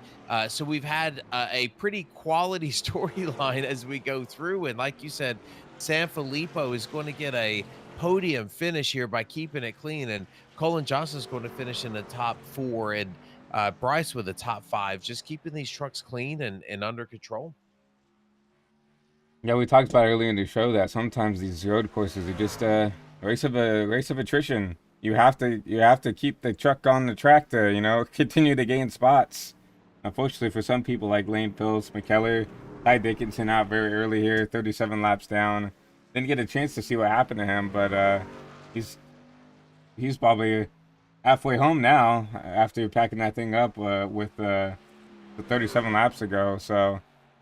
so we've had a pretty quality storyline as we go through. And like you said, Sanfilippo is going to get a podium finish here by keeping it clean, and Colin Johnson is going to finish in the top 4, and Bryce with the top 5, just keeping these trucks clean and under control. Yeah, we talked about earlier in the show that sometimes these road courses are just a race of attrition. You have to keep the truck on the track to continue to gain spots. Unfortunately for some people like Lane Phillips, McKellar, Ty Dickinson out very early here, 37 laps down. Didn't get a chance to see what happened to him, but he's probably halfway home now after packing that thing up with 37 laps ago. So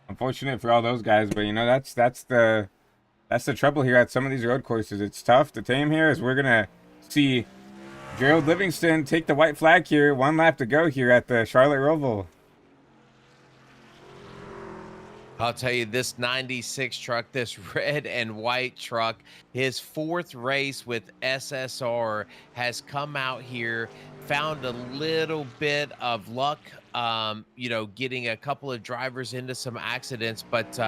unfortunate for all those guys, but that's the trouble here at some of these road courses. It's tough to tame here, as we're gonna see Gerald Livingston take the white flag here. 1 lap to go here at the Charlotte Roval. I'll tell you, this 96 truck, this red and white truck, his 4th race with SSR, has come out here, found a little bit of luck, getting a couple of drivers into some accidents, but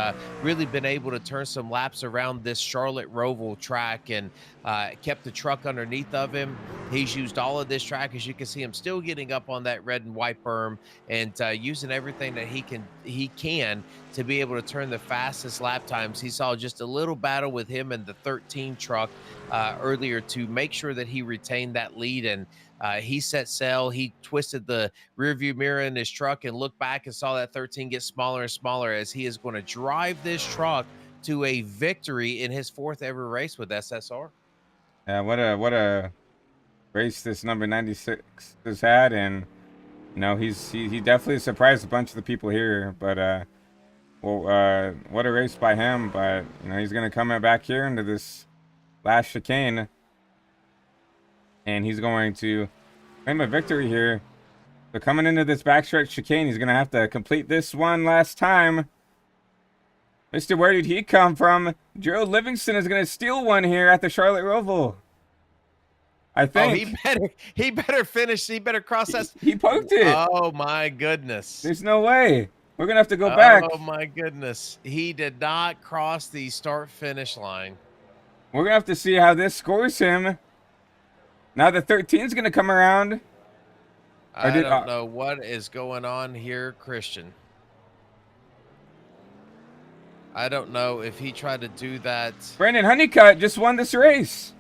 really been able to turn some laps around this Charlotte Roval track, and kept the truck underneath of him. He's used all of this track. As you can see, him still getting up on that red and white berm, and using everything that he can to be able to turn the fastest lap times. He saw just a little battle with him and the 13 truck earlier to make sure that he retained that lead, and he set sail. He twisted the rearview mirror in his truck and looked back and saw that 13 get smaller and smaller, as he is going to drive this truck to a victory in his 4th ever race with SSR. Yeah, what a race this number 96 has had, and he definitely surprised a bunch of the people here. But what a race by him. But he's gonna come back here into this last chicane, and he's going to claim a victory here. So coming into this backstretch chicane, he's gonna have to complete this one last time. Mr. Where did he come from? Gerald Livingston is gonna steal one here at the Charlotte Roval, I think. Oh, he better finish. He better cross that. He poked it. Oh my goodness. There's no way. We're gonna have to go back. Oh my goodness. He did not cross the start finish line. We're gonna have to see how this scores him. Now the 13 is gonna come around. I don't know what is going on here, Christian. I don't know if he tried to do that. Brandon Honeycutt just won this race.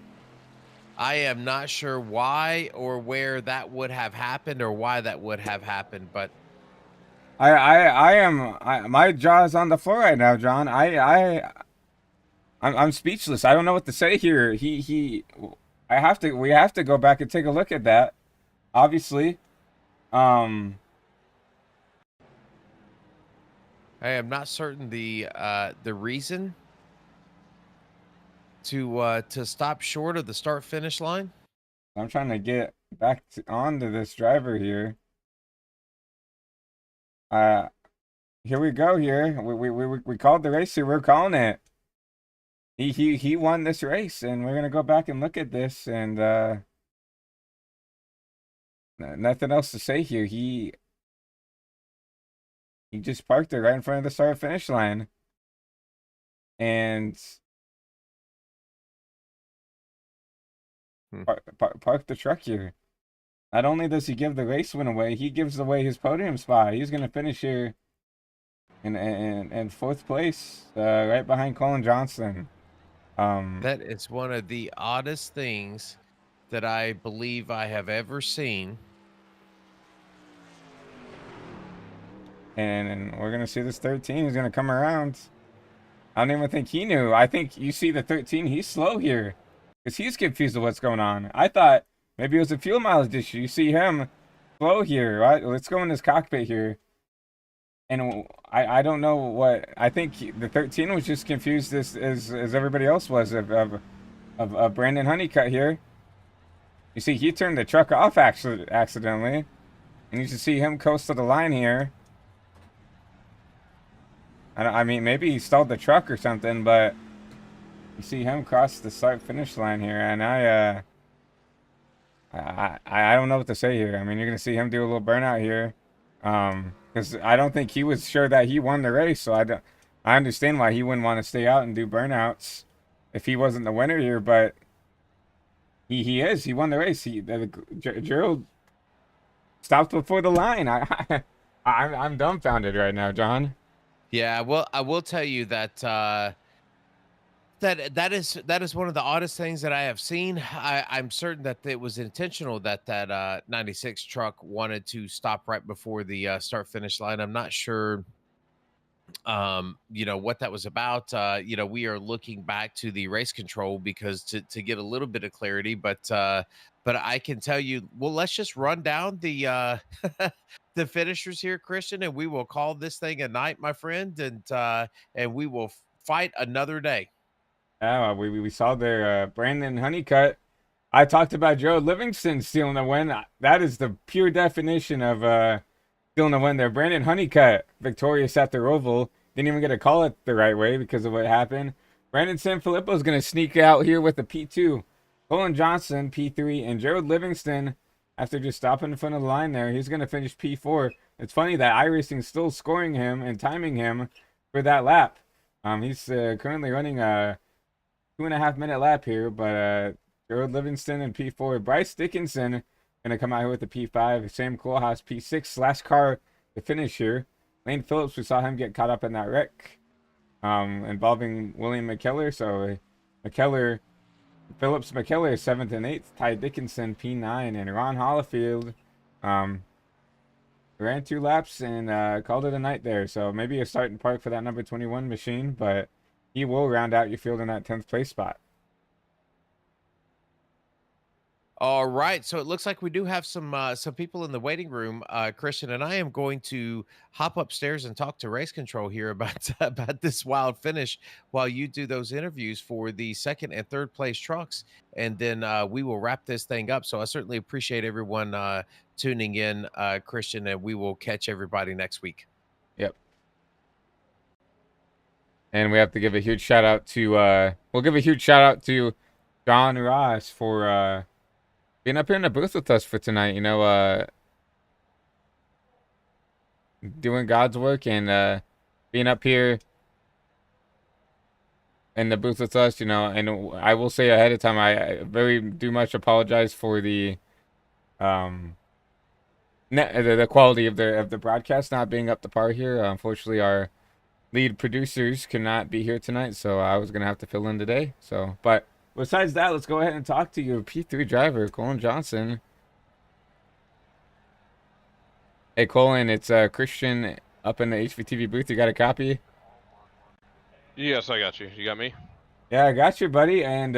I am not sure why or where that would have happened, or why that would have happened, but my jaw is on the floor right now, John. I'm speechless. I don't know what to say here. We have to go back and take a look at that. Obviously. I am not certain the reason to stop short of the start finish line. I'm trying to get back onto this driver here. Here we go. Here we called the race here. We're calling it. He won this race, and we're gonna go back and look at this, and nothing else to say here. He just parked it right in front of the start finish line, and parked the truck here. Not only does he give the race win away, he gives away his podium spot. He's gonna finish here in 4th place, right behind Colin Johnson. That is one of the oddest things that I believe I have ever seen. And we're gonna see this 13 is gonna come around. I don't even think he knew. I think you see the 13, he's slow here, because he's confused with what's going on. I thought maybe it was a fuel mileage issue. You see him slow here, right? Let's go in his cockpit here. And I don't know what, I think the 13 was just confused as everybody else was of of Brandon Honeycutt here. You see, he turned the truck off actually accidentally, and you should see him coast to the line here. I mean, maybe he stalled the truck or something, but you see him cross the start-finish line here, and I don't know what to say here. I mean, you're gonna see him do a little burnout here, because I don't think he was sure that he won the race. So I understand why he wouldn't want to stay out and do burnouts if he wasn't the winner here. But he won the race. Gerald stopped before the line. I'm dumbfounded right now, John. Yeah, well, I will tell you that that is one of the oddest things that I have seen. I'm certain that it was intentional that 96 truck wanted to stop right before the start finish line. I'm not sure what that was about. We are looking back to the race control because to get a little bit of clarity, but I can tell you, well, let's just run down the the finishers here, Christian, and we will call this thing a night, my friend, and we will fight another day. Yeah, we saw there, Brandon Honeycutt. I talked about Joe Livingston stealing the win. That is the pure definition of stealing the win there. Brandon Honeycutt, victorious at the Roval. Didn't even get to call it the right way because of what happened. Brandon Sanfilippo is going to sneak out here with the P2. Colin Johnson, P3. And Gerald Livingston, after just stopping in front of the line there, he's going to finish P4. It's funny that iRacing's still scoring him and timing him for that lap. He's currently running a 2.5 minute lap here, but Gerald Livingston in P4. Bryce Dickinson gonna come out here with the P5. Sam Koolhaas P6. Last car to finish here. Lane Phillips, we saw him get caught up in that wreck involving William McKellar. So Phillips McKellar 7th and 8th. Ty Dickinson P9, and Ron Hollifield ran 2 laps and called it a night there. So maybe a start and park for that number 21 machine, but he will round out your field in that 10th place spot. All right, so it looks like we do have some people in the waiting room, Christian, and I am going to hop upstairs and talk to race control here about about this wild finish while you do those interviews for the second and third place trucks, and then we will wrap this thing up. So I certainly appreciate everyone tuning in, Christian, and we will catch everybody next week. Yep. And we have to give a huge shout out to we'll give a huge shout out to John Ross for being up here in the booth with us for tonight. Doing God's work and being up here in the booth with us. And I will say ahead of time, I very do much apologize for the the quality of the broadcast not being up to par here. Unfortunately, our lead producers cannot be here tonight, so I was gonna have to fill in today. But besides that, let's go ahead and talk to your P3 driver, Colin Johnson. Hey, Colin, it's Christian up in the HVTV booth. You got a copy? Yes, I got you. You got me? Yeah, I got you, buddy. And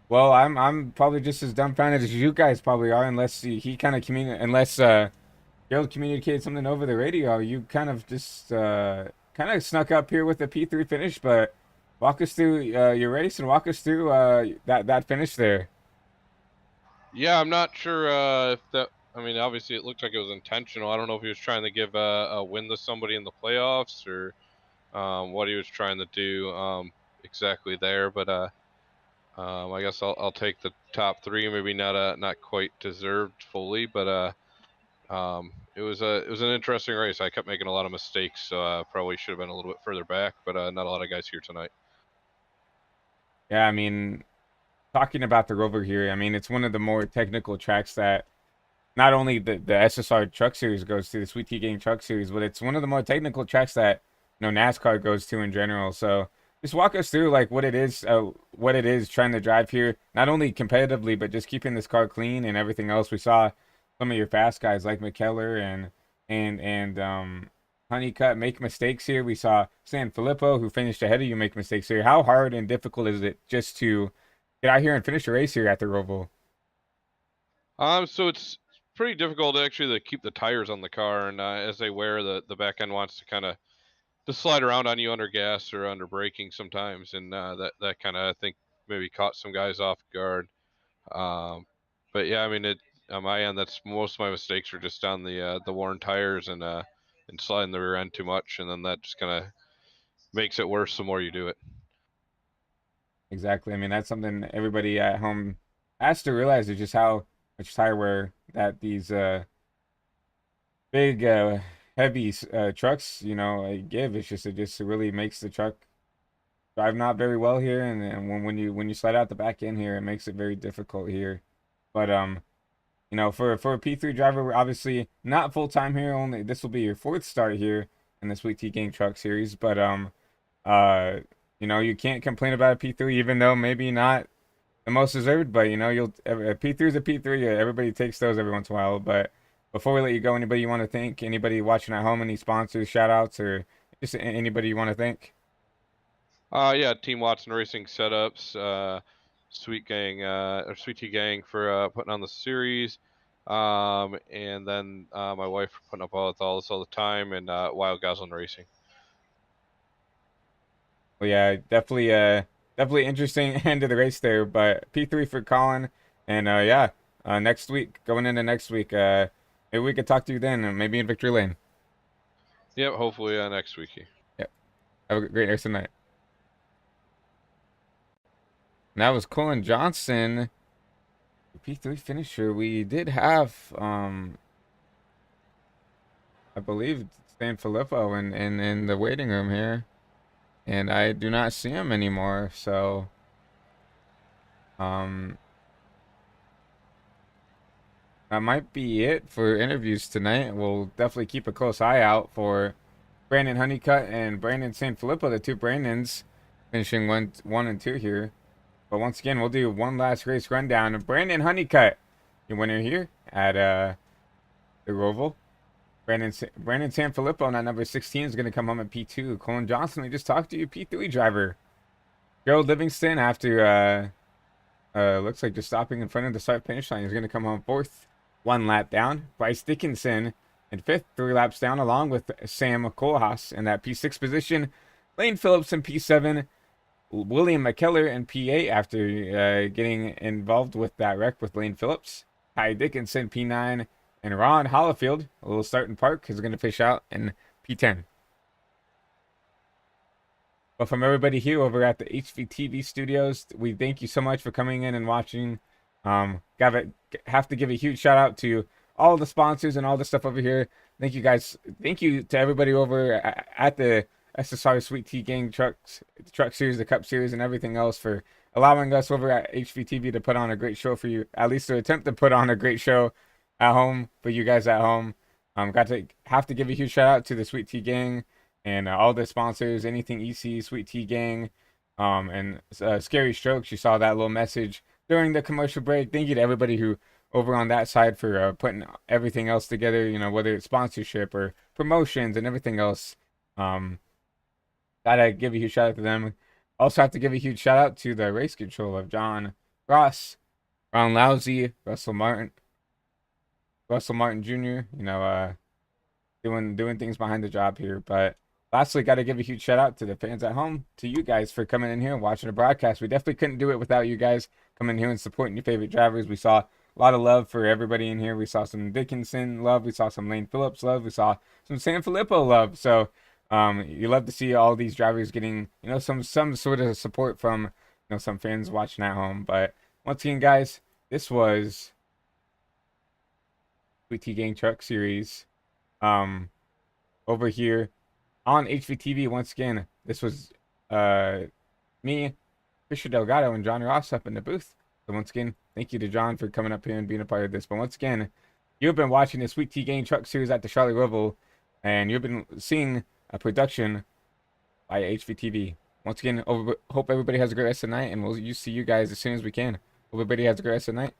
well, I'm probably just as dumbfounded as you guys probably are, unless he kind of unless Gerald communicated something over the radio. You kind of just kind of snuck up here with the P3 finish, but walk us through your race and walk us through that finish there. Yeah, I'm not sure if that. I mean, obviously, it looked like it was intentional. I don't know if he was trying to give a win to somebody in the playoffs or what he was trying to do exactly there. But I guess I'll take the top 3. Maybe not quite deserved fully, but it was an interesting race. I kept making a lot of mistakes, so probably should have been a little bit further back. But not a lot of guys here tonight. Yeah, I mean, talking about the Rover here, I mean, it's one of the more technical tracks that not only the SSR Truck Series goes to, the Sweet Tea Gang Truck Series, but it's one of the more technical tracks that NASCAR goes to in general. So just walk us through like what it is trying to drive here, not only competitively, but just keeping this car clean and everything else. We saw some of your fast guys like McKellar and Honeycutt make mistakes here. We saw Sanfilippo, who finished ahead of you, make mistakes here. How hard and difficult is it just to get out here and finish a race here at the Roval? So it's pretty difficult actually to keep the tires on the car, and as they wear, the back end wants to kind of slide around on you under gas or under braking sometimes, and that kind of, I think, maybe caught some guys off guard. But yeah, I mean, on my end, that's most of my mistakes were just on the worn tires and sliding the rear end too much, and then that just kind of makes it worse the more you do it. Exactly. I mean, that's something everybody at home has to realize is just how much tire wear that these big heavy trucks, give. It's just it just really makes the truck drive not very well here, and when you slide out the back end here, it makes it very difficult here. But for a P3 driver, we're obviously not full time here. Only this will be your fourth start here in the Sweet Tea Gang Truck Series. But uh, you can't complain about a P3, even though maybe not the most deserved. But you'll a P3 is a P3. Everybody takes those every once in a while. But before we let you go, anybody you want to thank? Anybody watching at home? Any sponsors, shout outs, or just anybody you want to thank? Yeah, Team Watson Racing Setups, Sweet Gang or Sweet Tea Gang for putting on the series, and then my wife for putting up with all this all the time, and Wild Goslin Racing. Well, yeah, definitely interesting end of the race there. But P3 for Colin, and yeah, next week, going into next week, maybe we could talk to you then, maybe in Victory Lane. Yep, hopefully next week. Yep. Have a great rest of the night. And that was Colin Johnson, P3 finisher. We did have, I believe, San Filippo in the waiting room here, and I do not see him anymore. So, that might be it for interviews tonight. We'll definitely keep a close eye out for Brandon Honeycutt and Brandon San Filippo, the two Brandons, finishing one and two here. But once again, we'll do one last race rundown of Brandon Honeycutt, your winner here at the Roval. Brandon San Filippo, not number 16, is going to come home at P2. Colin Johnson, we just talked to you, P3 driver. Gerald Livingston, after looks like just stopping in front of the start finish line, is going to come home fourth, one lap down. Bryce Dickinson in fifth, 3 laps down, along with Sam Kohlhaas in that P6 position. Lane Phillips in P7. William McKellar in P8 after getting involved with that wreck with Lane Phillips. Ty Dickinson P9, and Ron Hollifield, a little starting park, is going to fish out in P10. But from everybody here over at the HVTV studios, we thank you so much for coming in and watching. Have to give a huge shout out to all the sponsors and all the stuff over here. Thank you guys. Thank you to everybody over at the SSR Sweet Tea Gang Truck Series, the Cup Series, and everything else for allowing us over at HVTV to put on a great show for you, at least to attempt to put on a great show at home for you guys at home. Have to give a huge shout out to the Sweet Tea Gang and all the sponsors, anything EC, Sweet Tea Gang, and Scary Strokes. You saw that little message during the commercial break. Thank you to everybody who over on that side for putting everything else together, whether it's sponsorship or promotions and everything else. Gotta give a huge shout out to them. Also have to give a huge shout out to the race control of John Ross, Ron Lousy, Russell Martin Jr., doing things behind the job here. But lastly, got to give a huge shout out to the fans at home, to you guys for coming in here and watching the broadcast. We definitely couldn't do it without you guys coming here and supporting your favorite drivers. We saw a lot of love for everybody in here. We saw some Dickinson love. We saw some Lane Phillips love. We saw some San Filippo love. So you love to see all these drivers getting, some sort of support from, some fans watching at home. But once again, guys, this was Sweet Tea Gang Truck Series over here on HVTV. Once again, this was me, Fisher Delgado, and John Ross up in the booth. So once again, thank you to John for coming up here and being a part of this. But once again, you've been watching the Sweet Tea Gang Truck Series at the Charlotte Roval, and you've been seeing a production by HVTV. Once again, hope everybody has a great rest of the night, and we'll see you guys as soon as we can. Hope everybody has a great rest of the night.